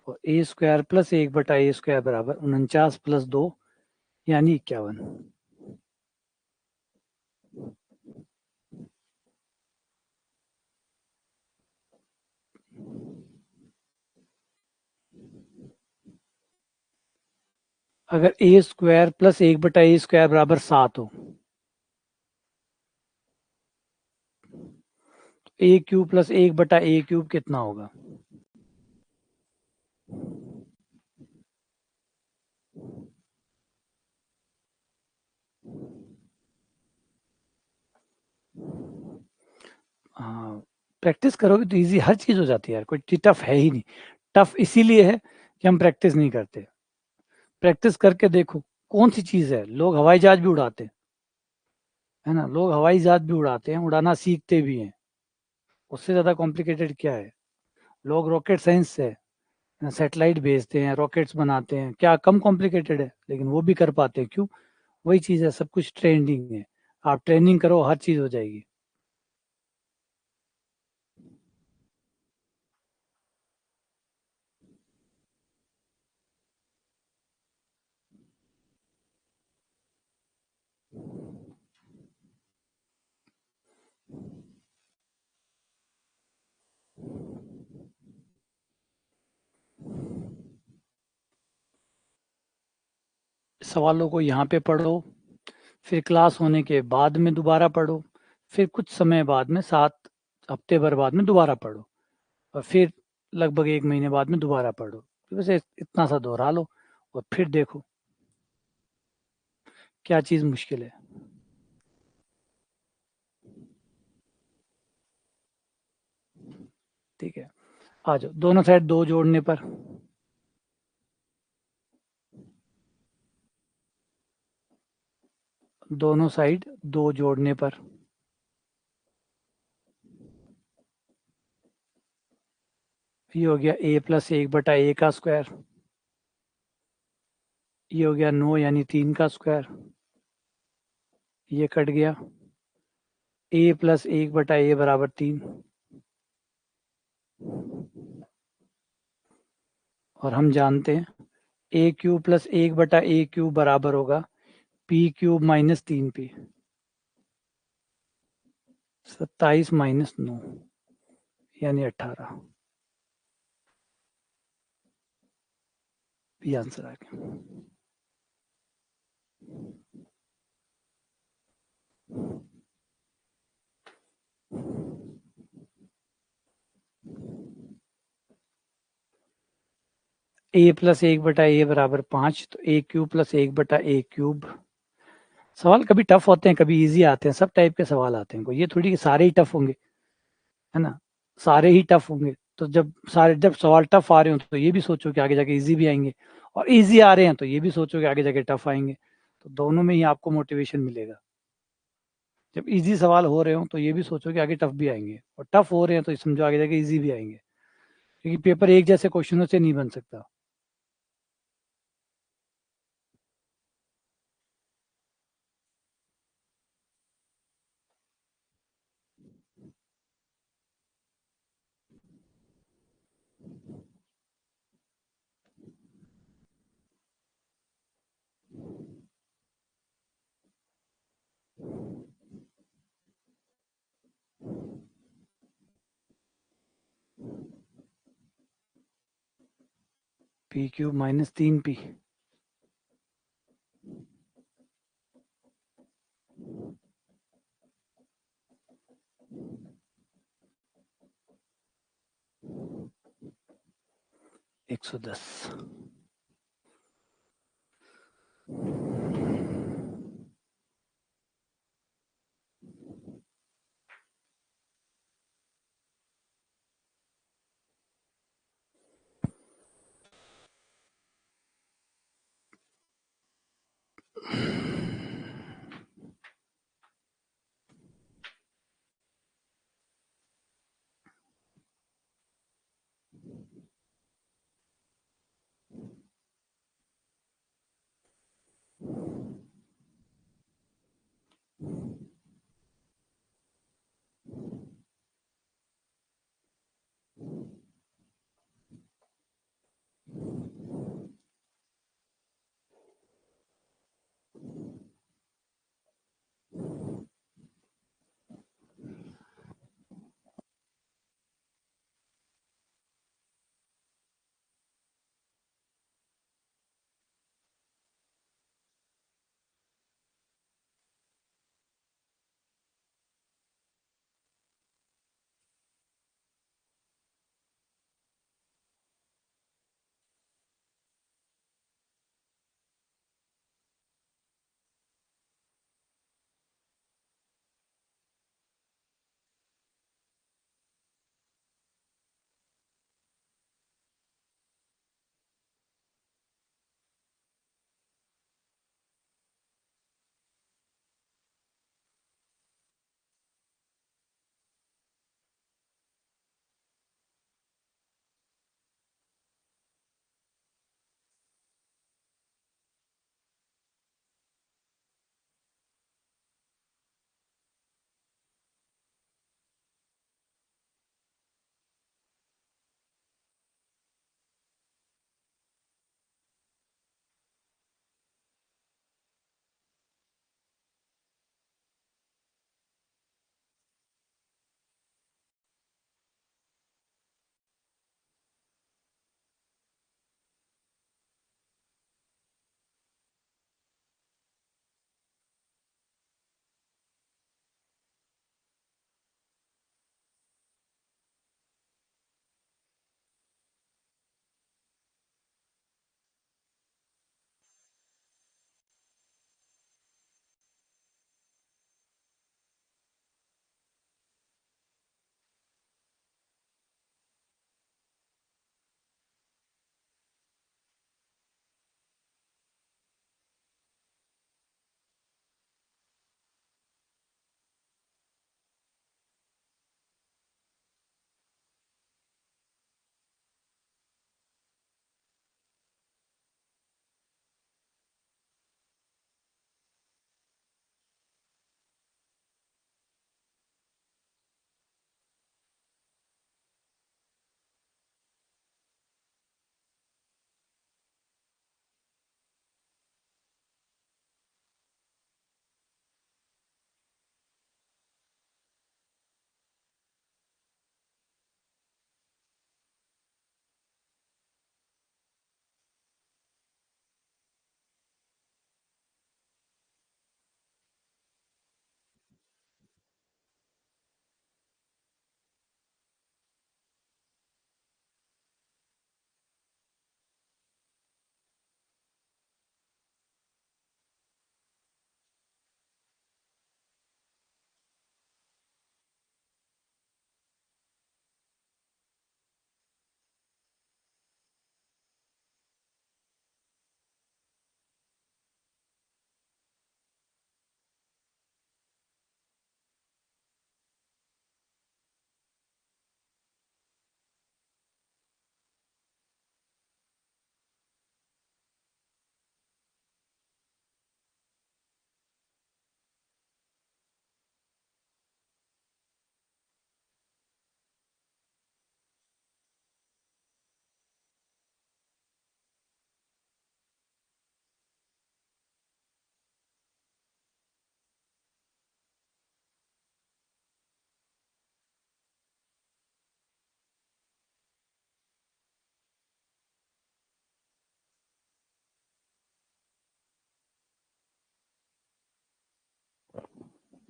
और a square plus 1/a square बराबर 49 प्लस 2 यानी 51। अगर a square plus 1/a square बराबर 7 हो, a cube plus 1/a cube कितना होगा? हाँ, प्रैक्टिस करोगे तो इजी हर चीज हो जाती है यार, कोई टफ है ही नहीं। टफ इसीलिए है कि हम प्रैक्टिस नहीं करते। प्रैक्टिस करके देखो, कौन सी चीज है, लोग हवाई जहाज भी उड़ाते हैं, है ना, लोग हवाई जहाज भी उड़ाते हैं, उड़ाना सीखते भी हैं। उससे ज्यादा कॉम्प्लिकेटेड क्या है? लोग रॉकेट साइंस से सैटेलाइट भेजते हैं, रॉकेट्स बनाते हैं, क्या कम कॉम्प्लिकेटेड है? लेकिन वो भी कर पाते हैं, क्यों? वही चीज है, सब कुछ ट्रेंडिंग है। आप ट्रेनिंग करो, हर चीज हो जाएगी। सवालों को यहाँ पे पढ़ो, फिर क्लास होने के बाद में दोबारा पढ़ो, फिर कुछ समय बाद में 7 हफ्ते भर बाद में दोबारा पढ़ो, और फिर लगभग 1 महीने बाद में दोबारा पढ़ो। तो वैसे इतना सा दोहरा लो और फिर देखो क्या चीज़ मुश्किल है। ठीक है, आ जाओ, दोनों साइड 2 जोड़ने पर दोनों साइड 2 जोड़ने पर ये हो गया a प्लस 1/a का स्क्वायर, ये हो गया 9 यानी 3 का स्क्वायर, ये कट गया, a प्लस 1/a बराबर 3, और हम जानते हैं a cube plus 1/a cube बराबर होगा p cube minus 3p, 27 minus 9 यानी 18, ये आंसर आ गया। ए प्लस 1/a बराबर 5, तो ए क्यूब प्लस 1/a क्यूब। सवाल कभी टफ होते हैं, कभी इजी आते हैं, सब टाइप के सवाल आते हैं। कोई ये थोड़ी कि सारे ही टफ होंगे, है ना? सारे ही टफ होंगे, तो जब सवाल टफ आ रहे हो तो ये भी सोचो कि आगे जाके इजी भी आएंगे, और इजी आ रहे हैं तो ये भी सोचो कि आगे जाके टफ आएंगे। तो दोनों में ही आपको मोटिवेशन मिलेगा। जब इजी सवाल हो रहे हो तो ये भी सोचो कि आगे टफ भी आएंगे, और टफ हो रहे हैं तो समझो आगे जाके इजी भी आएंगे, क्योंकि पेपर एक जैसे क्वेश्चनों से नहीं बन सकता। P cube minus 3p। एक सौ दस।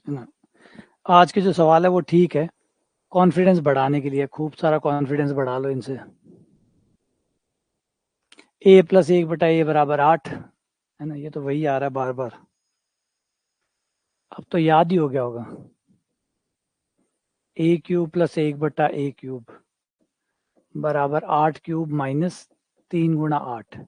है ना। आज के जो सवाल है वो ठीक है, कॉन्फिडेंस बढ़ाने के लिए, खूब सारा कॉन्फिडेंस बढ़ा लो इनसे। a प्लस 1/a बराबर 8, है ना, ये तो वही आ रहा है बार बार, अब तो याद ही हो गया होगा। a³ प्लस 1/a³ बराबर 8³ माइनस 3 × 8।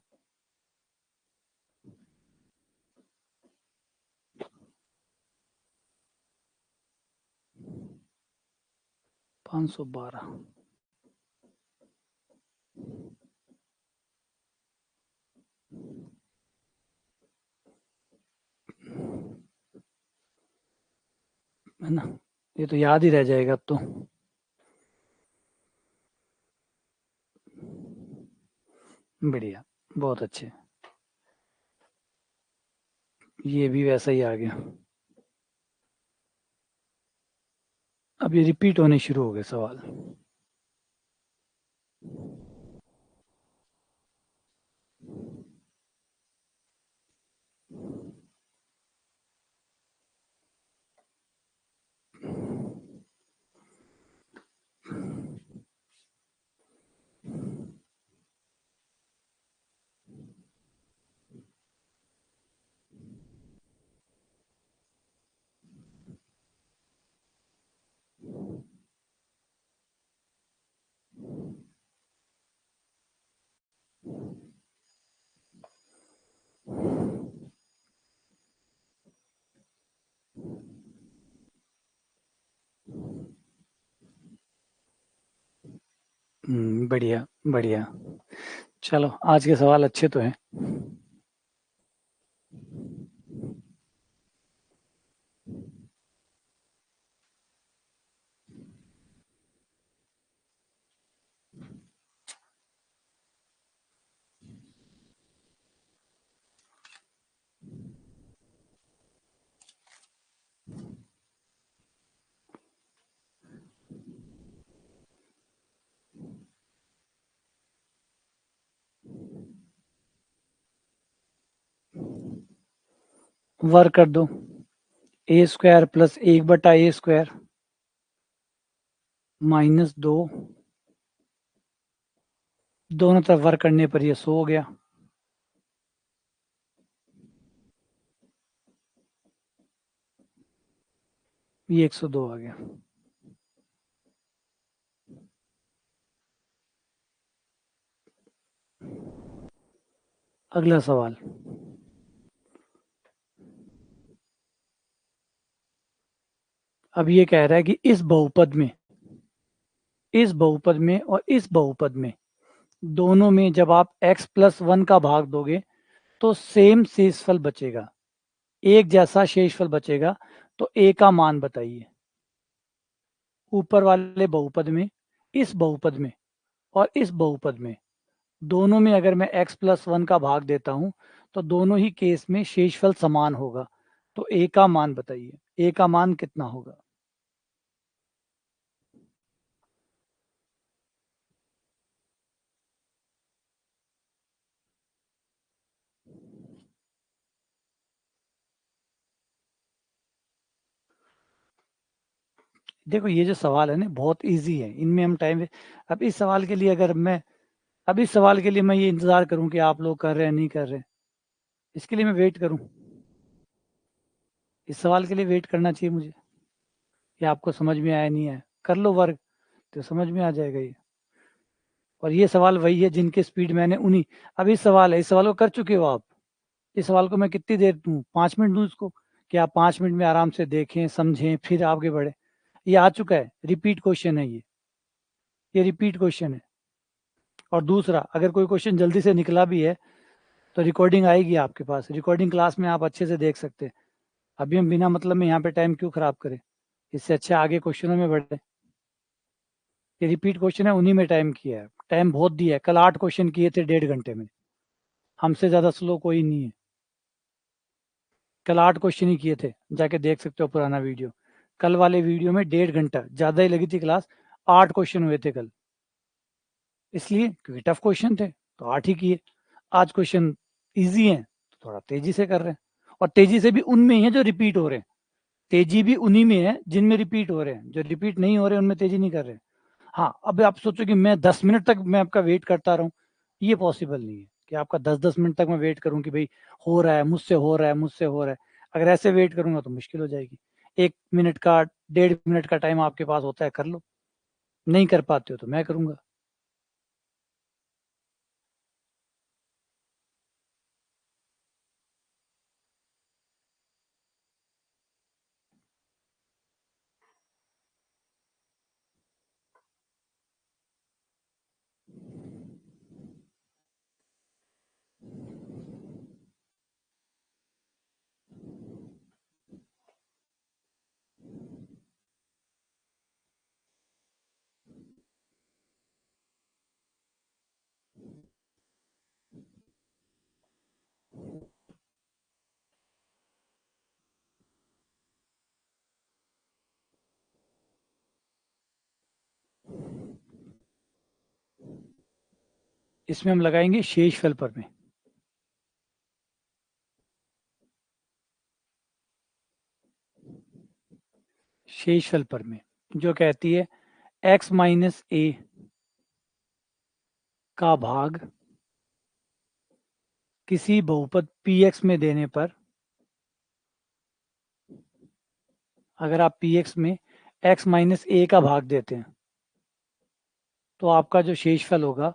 512। है ना, ये तो याद ही रह जाएगा अब तो। बढ़िया, बहुत अच्छे, ये भी वैसा ही आ गया। अब ये रिपीट होने शुरू हो गए सवाल। बढ़िया बढ़िया, चलो आज के सवाल अच्छे तो हैं। वर्क कर दो, a² प्लस 1/a² माइनस 2, दोनों तरफ वर्क करने पर ये 100 हो गया। ये 102 आ गया। अगला सवाल, अब ये कह रहा है कि इस बहुपद में, इस बहुपद में और इस बहुपद में, दोनों में जब आप x प्लस 1 का भाग दोगे तो सेम शेषफल बचेगा, एक जैसा शेषफल बचेगा, तो a का मान बताइए। ऊपर वाले बहुपद में, इस बहुपद में और इस बहुपद में, दोनों में अगर मैं x प्लस 1 का भाग देता हूं तो दोनों ही केस में शेषफल समान होगा, तो a का मान बताइए, a का मान कितना होगा। देखो ये जो सवाल है ना बहुत इजी है, इनमें हम टाइम, अब इस सवाल के लिए अगर मैं, अब इस सवाल के लिए मैं ये इंतजार करूं कि आप लोग कर रहे हैं नहीं कर रहे, इसके लिए मैं वेट करूं, इस सवाल के लिए वेट करना चाहिए मुझे, कि आपको समझ में आया नहीं आया, कर लो वर्क तो समझ में आ जाएगा ये। और ये सवाल वही है जिनके स्पीड मैंने उन्हीं, अब इस सवाल है, इस सवाल को कर चुके हो आप, इस सवाल को मैं कितनी देर दूं, 5 मिनट दूं इसको, कि आप 5 मिनट में आराम से देखें समझें फिर आगे बढ़े। ये आ चुका है, रिपीट क्वेश्चन है ये रिपीट क्वेश्चन है। और दूसरा, अगर कोई क्वेश्चन जल्दी से निकला भी है तो रिकॉर्डिंग आएगी आपके पास, रिकॉर्डिंग क्लास में आप अच्छे से देख सकते हैं। अभी हम बिना मतलब में यहाँ पे टाइम क्यों खराब करें, इससे अच्छा आगे क्वेश्चनों में बढ़े। ये रिपीट क्वेश्चन है, उन्हीं में टाइम किया है, टाइम बहुत दिया है, कल 8 क्वेश्चन किए थे 1.5 घंटे में, हमसे ज्यादा स्लो कोई नहीं है। कल 8 क्वेश्चन ही किए थे, जाके देख सकते हो पुराना वीडियो, कल वाले वीडियो में 1.5 घंटा ज्यादा ही लगी थी क्लास, 8 क्वेश्चन हुए थे कल, इसलिए क्योंकि टफ क्वेश्चन थे तो 8 ही किए। आज क्वेश्चन इजी हैं तो थोड़ा तेजी से कर रहे हैं, और तेजी से भी उनमें ही है जो रिपीट हो रहे हैं, तेजी भी उन्हीं में है जिनमें रिपीट हो रहे हैं, जो रिपीट नहीं हो रहे उनमें तेजी नहीं कर रहे। हाँ, अब आप सोचो कि मैं 10 मिनट तक मैं आपका वेट करता रहूं, ये पॉसिबल नहीं है कि आपका 10-10 मिनट तक मैं वेट करूं कि भाई हो रहा है, मुझसे हो रहा है, मुझसे हो रहा है। अगर ऐसे वेट करूंगा तो मुश्किल हो जाएगी। 1 मिनट का, 1.5 मिनट का टाइम आपके पास होता है, कर लो। नहीं कर पाते हो तो मैं करूंगा। इसमें हम लगाएंगे शेषफल पर में। शेषफल पर में जो कहती है x-a का भाग किसी बहुपद px में देने पर, अगर आप px में x-a का भाग देते हैं तो आपका जो शेषफल होगा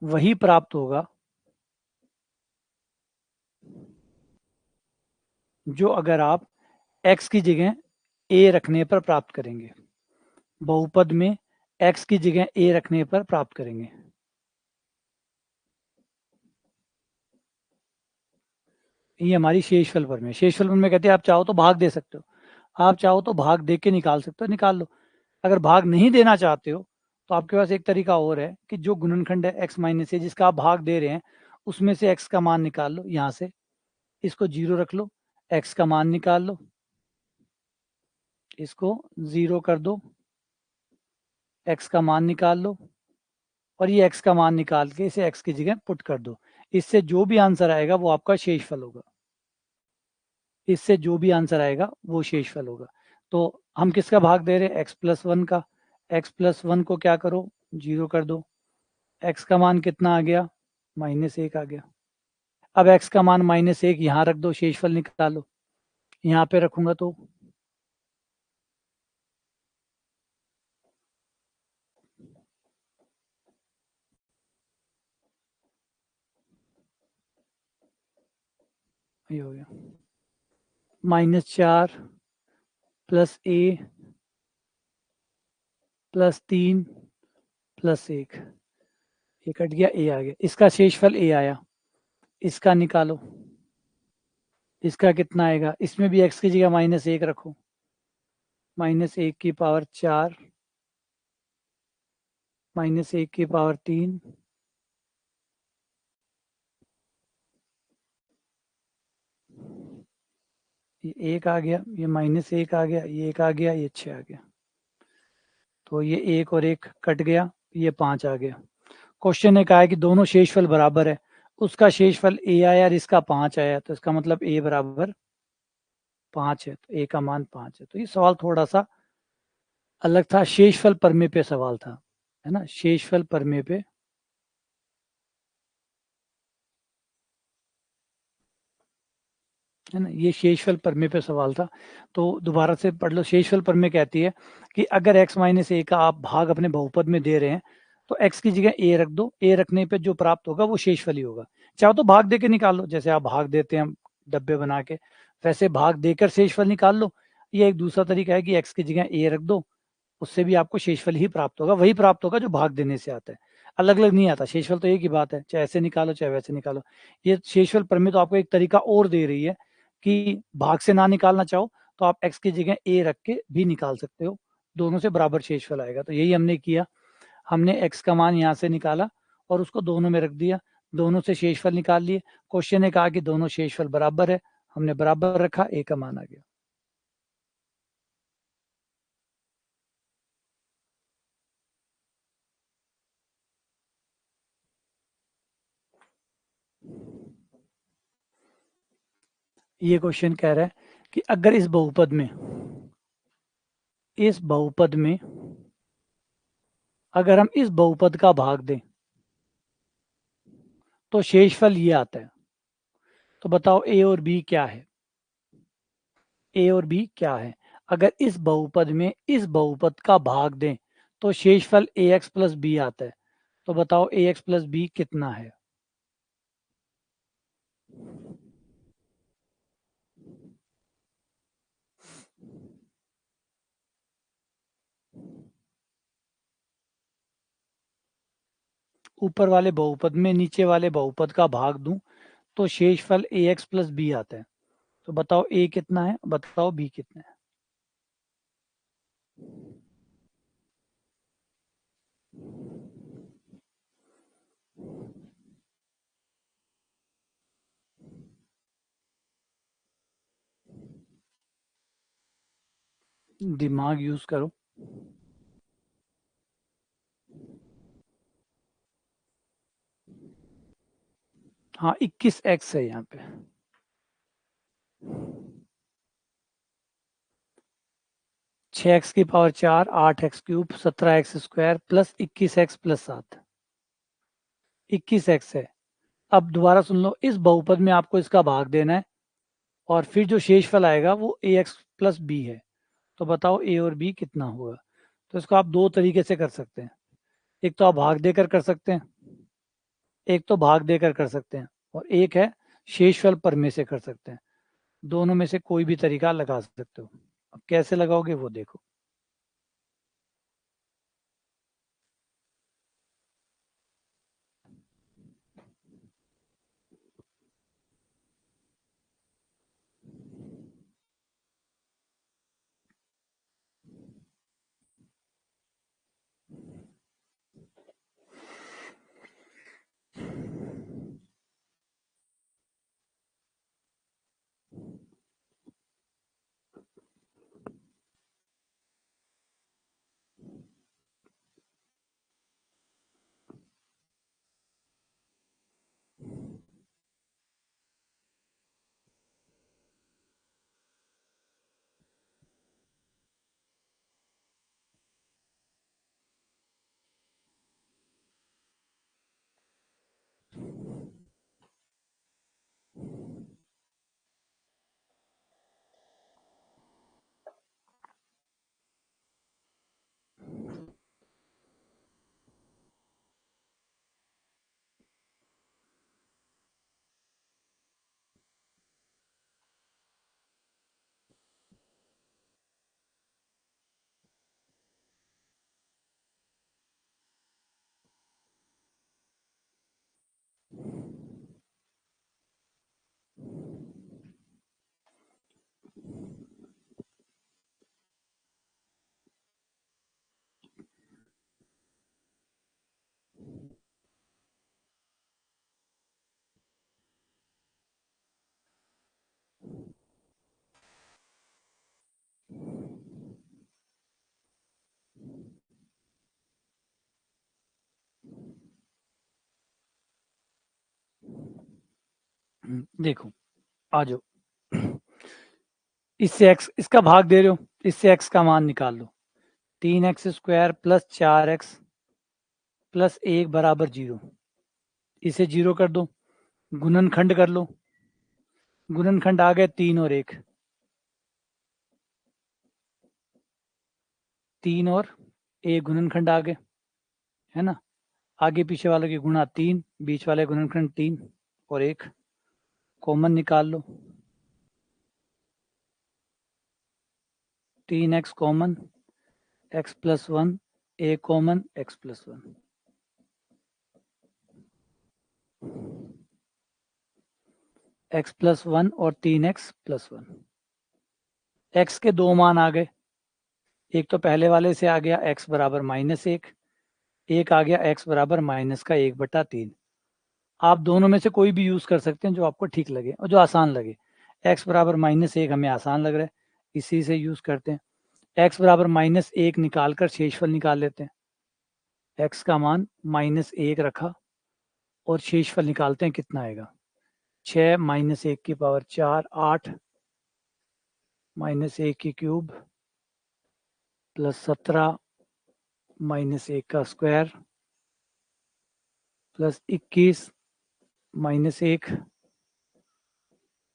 वही प्राप्त होगा जो अगर आप x की जगह a रखने पर प्राप्त करेंगे। बहुपद में x की जगह a रखने पर प्राप्त करेंगे। ये हमारी शेषफल पर में। शेषफल पर में कहते हैं आप चाहो तो भाग दे सकते हो, आप चाहो तो भाग दे के निकाल सकते हो, निकाल लो। अगर भाग नहीं देना चाहते हो तो आपके पास एक तरीका और है कि जो गुणनखंड है x-a जिसका आप भाग दे रहे हैं उसमें से x का मान निकाल लो। यहाँ से इसको 0 रख लो, x का मान निकाल लो, इसको 0 कर दो, x का मान निकाल लो, और ये x का मान निकाल के इसे x की जगह पुट कर दो। इससे जो भी आंसर आएगा वो आपका शेषफल होगा। इससे जो भी आंसर आएगा वो शेषफल होगा। तो हम किसका भाग दे रहे हैं? x+1 का। x+1 को क्या करो? 0 कर दो। x का मान कितना आ गया? -1 आ गया। अब x का मान -1 यहाँ रख दो, शेषफल निकालो। यहाँ पे रखूंगा तो ये हो गया -4 +a +3 +1। ये कट गया, a आ गया, इसका शेषफल a आया। इसका निकालो, इसका कितना आएगा? इसमें भी x की जगह -1 रखो, -1⁴, -1⁴, ये 1 आ गया, ये -1 आ गया, ये 1 आ गया, ये 6 आ गया। तो ये 1 और 1 कट गया, ये 5 आ गया। क्वेश्चन ने कहा है कि दोनों शेषफल बराबर है, उसका शेषफल a आया और इसका 5 आया, तो इसका मतलब a बराबर 5 है, तो a का मान 5 है। तो ये सवाल थोड़ा सा अलग था, शेषफल परमे पे सवाल था, है ना, शेषफल परमे पे। है ना, ये शेषफल परमे पे सवाल था। तो दोबारा से पढ़ लो। शेषफल परमे कहती है कि अगर x-a का आप भाग अपने बहुपद में दे रहे हैं तो x की जगह a रख दो, a रखने पे जो प्राप्त होगा वो शेषफल ही होगा। चाहो तो भाग दे के निकाल लो, जैसे आप भाग देते हैं डब्बे बना के, वैसे भाग देकर शेषफल निकाल लो। ये एक दूसरा तरीका है कि x की जगह a रख दो, उससे भी आपको शेषफल ही प्राप्त होगा, वही प्राप्त होगा जो भाग देने से आता है। अलग अलग नहीं आता, शेषफल तो एक ही बात है, चाहे ऐसे निकालो चाहे वैसे निकालो। ये शेषफल प्रमेय तो आपको एक तरीका और दे रही है कि भाग से ना निकालना चाहो तो आप x की जगह a रख के भी निकाल सकते हो, दोनों से बराबर शेषफल आएगा। तो यही हमने किया, हमने x का मान यहाँ से निकाला और उसको दोनों में रख दिया, दोनों से शेषफल निकाल लिए। क्वेश्चन ने कहा कि दोनों शेषफल बराबर है, हमने बराबर रखा, a का मान आ गया। ये क्वेश्चन कह रहा है कि अगर इस बहुपद में अगर हम इस बहुपद का भाग दें तो शेषफल ये आता है। तो बताओ ए और बी क्या है? ए और बी क्या है? अगर इस बहुपद में इस बहुपद का भाग दें तो शेषफल ए एक्स प्लस बी आता है। तो बताओ ए एक्स प्लस बी कितना है? ऊपर वाले बहुपद में नीचे वाले बहुपद का भाग दूं तो शेषफल ए एक्स प्लस बी आता है। तो बताओ ए कितना है, बताओ बी कितना है? दिमाग यूज करो। हाँ 21x है यहाँ पे। 6x की power 4, 8x cube, 17x square plus 21x plus 7, 21x है। अब दोबारा सुन लो, इस बहुपद में आपको इसका भाग देना है और फिर जो शेषफल आएगा वो ए एक्स प्लस बी है। तो बताओ ए और बी कितना होगा? तो इसको आप दो तरीके से कर सकते हैं। एक तो आप भाग देकर कर सकते हैं, एक तो भाग देकर कर सकते हैं, और एक है शेषफल पर में से कर सकते हैं। दोनों में से कोई भी तरीका लगा सकते हो। अब कैसे लगाओगे वो देखो। देखो, आ जाओ। इससे x इसका भाग दे रहे हो, इससे x का मान निकाल लो। 3x square plus 4x plus 1 बराबर 0। इसे 0 कर दो, गुणनखंड कर लो। गुणनखंड आ गए 3 और 1, 3 और 1 गुणनखंड आ गए, है ना। आगे पीछे वालों की गुणा 3, बीच वाले गुणनखंड 3 और 1, कॉमन निकाल लो। 3x common, x plus 1, a common, x plus 1, x plus 1 और 3x प्लस 1। x के दो मान आ गए। एक तो पहले वाले से आ गया x बराबर -1, एक आ गया x बराबर -1/3। आप दोनों में से कोई भी यूज कर सकते हैं जो आपको ठीक लगे और जो आसान लगे। x बराबर -1 हमें आसान लग रहा है, इसी से यूज करते हैं। x बराबर -1 निकाल कर शेषफल निकाल लेते हैं। x का मान -1 रखा और शेषफल निकालते हैं, कितना आएगा? 6 -1 की पावर 4, 8 माइनस ए की क्यूब प्लस 17 माइनस 1 का स्क्वायर प्लस 21 माइनस 1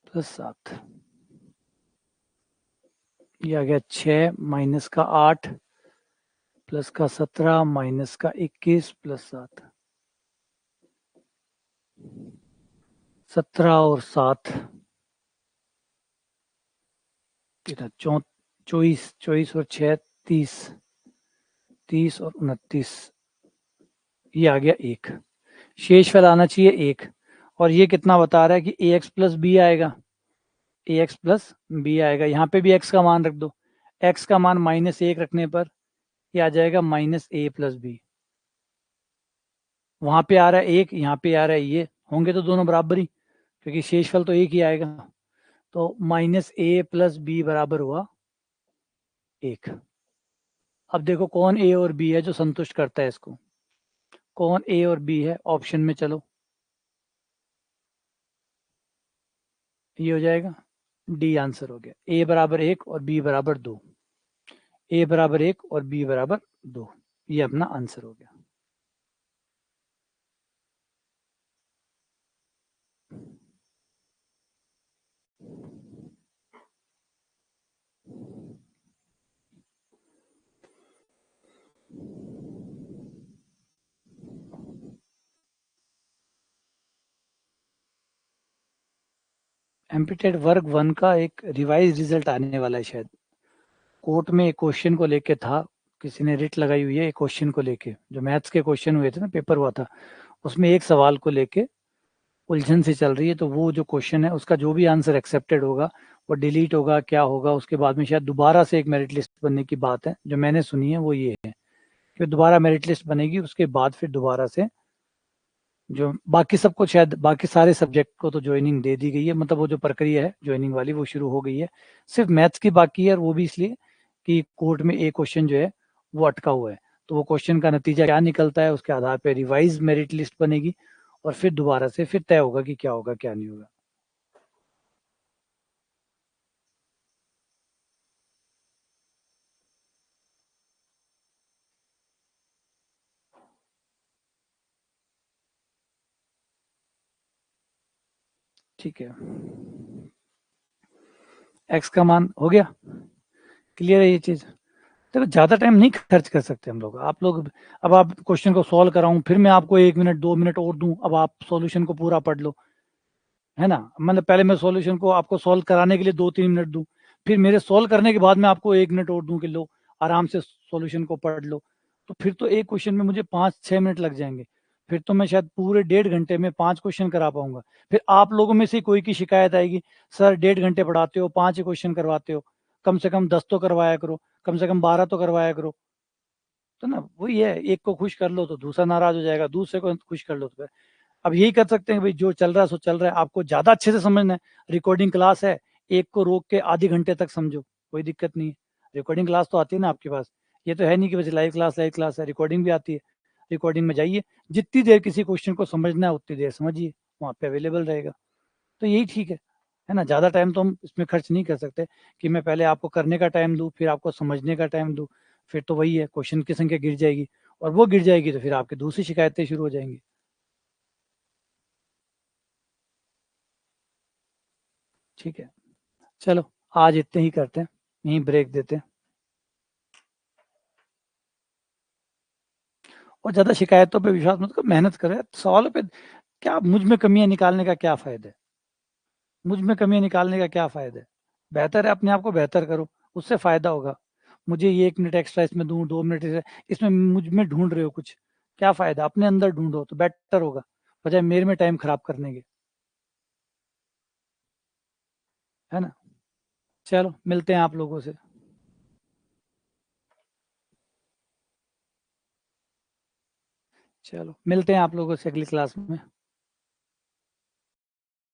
प्लस 7, ये आ गया 6 माइनस का 8 प्लस का 17 माइनस का 21 प्लस 7, 17 और 7 24, 24 और 6 30, 30 और 29, ये आ गया 1, शेषफल आना चाहिए 1, और ये कितना बता रहा है कि ax प्लस बी आएगा, ax प्लस बी आएगा, यहाँ पे भी x का मान रख दो, x का मान -1 रखने पर ये आ जाएगा -a प्लस बी, वहां पे आ रहा है 1, यहाँ पे आ रहा है ये, होंगे तो दोनों बराबर ही, क्योंकि शेषफल तो एक ही आएगा, तो -a प्लस बी बराबर हुआ 1। अब देखो कौन a और b है जो संतुष्ट करता है इसको, कौन a और b है, ऑप्शन में चलो, ये हो जाएगा डी, आंसर हो गया, a बराबर 1 और b बराबर 2, a बराबर 1 और b बराबर 2, ये अपना आंसर हो गया। एम्पीटेड वर्ग 1 का एक रिवाइज रिजल्ट आने वाला है शायद, कोर्ट में एक क्वेश्चन को लेके था, किसी ने रिट लगाई हुई है एक क्वेश्चन को लेके, जो मैथ्स के क्वेश्चन हुए थे ना, पेपर हुआ था, उसमें एक सवाल को लेके उलझन से चल रही है, तो वो जो क्वेश्चन है उसका जो भी आंसर एक्सेप्टेड होगा वो डिलीट होगा, क्या होगा, उसके बाद में शायद दोबारा से एक मेरिट लिस्ट बनने की बात है, जो मैंने सुनी है वो ये है कि दोबारा मेरिट लिस्ट बनेगी, उसके बाद फिर दोबारा से जो बाकी सबको, शायद बाकी सारे सब्जेक्ट को तो ज्वाइनिंग दे दी गई है, मतलब वो जो प्रक्रिया है ज्वाइनिंग वाली वो शुरू हो गई है, सिर्फ मैथ्स की बाकी है, और वो भी इसलिए कि कोर्ट में एक क्वेश्चन जो है वो अटका हुआ है, तो वो क्वेश्चन का नतीजा क्या निकलता है उसके आधार पर रिवाइज मेरिट लिस्ट बनेगी, और फिर दोबारा से फिर तय होगा कि क्या होगा क्या नहीं होगा। ठीक है, एक्स का मान हो गया, क्लियर है ये चीज। देखो ज्यादा टाइम नहीं खर्च कर सकते हम लोग, आप लोग, अब आप क्वेश्चन को सॉल्व कराऊं फिर मैं आपको 1 मिनट 2 मिनट और दूं, अब आप सॉल्यूशन को पूरा पढ़ लो, है ना, मतलब पहले मैं सॉल्यूशन को आपको सॉल्व कराने के लिए 2-3 मिनट दूं, फिर मेरे सॉल्व करने के बाद मैं आपको 1 मिनट और दूं कि लो आराम से सॉल्यूशन को पढ़ लो, तो फिर तो एक क्वेश्चन में मुझे 5-6 मिनट लग जाएंगे, फिर तो मैं शायद पूरे 1.5 घंटे में 5 क्वेश्चन करा पाऊंगा, फिर आप लोगों में से कोई की शिकायत आएगी, सर 1.5 घंटे पढ़ाते हो 5 ही क्वेश्चन करवाते हो, कम से कम 10 तो करवाया करो, कम से कम 12 तो करवाया करो, तो ना वही है, एक को खुश कर लो तो दूसरा नाराज हो जाएगा, दूसरे को खुश कर लो तो, अब यही कर सकते हैं भाई, जो चल रहा है सो चल रहा है, आपको ज्यादा अच्छे से समझना है, रिकॉर्डिंग क्लास है, एक को रोक के आधे घंटे तक समझो, कोई दिक्कत नहीं है, रिकॉर्डिंग क्लास तो आती है ना आपके पास, ये तो है नहीं कि बस लाइव क्लास है, रिकॉर्डिंग भी आती है, रिकॉर्डिंग में जाइए, जितनी देर किसी क्वेश्चन को समझना है उतनी देर समझिए, वहाँ पे अवेलेबल रहेगा, तो यही ठीक है ना, ज्यादा टाइम तो हम इसमें खर्च नहीं कर सकते कि मैं पहले आपको करने का टाइम दूं फिर आपको समझने का टाइम दूं, फिर तो वही है, क्वेश्चन की संख्या गिर जाएगी, और वो गिर जाएगी तो फिर आपकी दूसरी शिकायतें शुरू हो जाएंगी। ठीक है, चलो आज इतने ही करते हैं, यहीं ब्रेक देते हैं, और ज्यादा शिकायतों पे विश्वास मत करो, मेहनत करो सवालों पे, क्या मुझ में कमियां निकालने का क्या फायदा है, मुझ में कमियां निकालने का क्या फायदा है, बेहतर है अपने आप को बेहतर करो, उससे फायदा होगा, मुझे ये 1 मिनट एक्स्ट्रा इसमें दूं 2 मिनट इसमें मुझ में ढूंढ रहे हो कुछ, क्या फायदा, अपने अंदर ढूंढो तो बेटर होगा, बजाय मेरे में टाइम खराब करने के, है ना, चलो मिलते हैं आप लोगों से, चलो मिलते हैं आप लोगों से अगली क्लास में।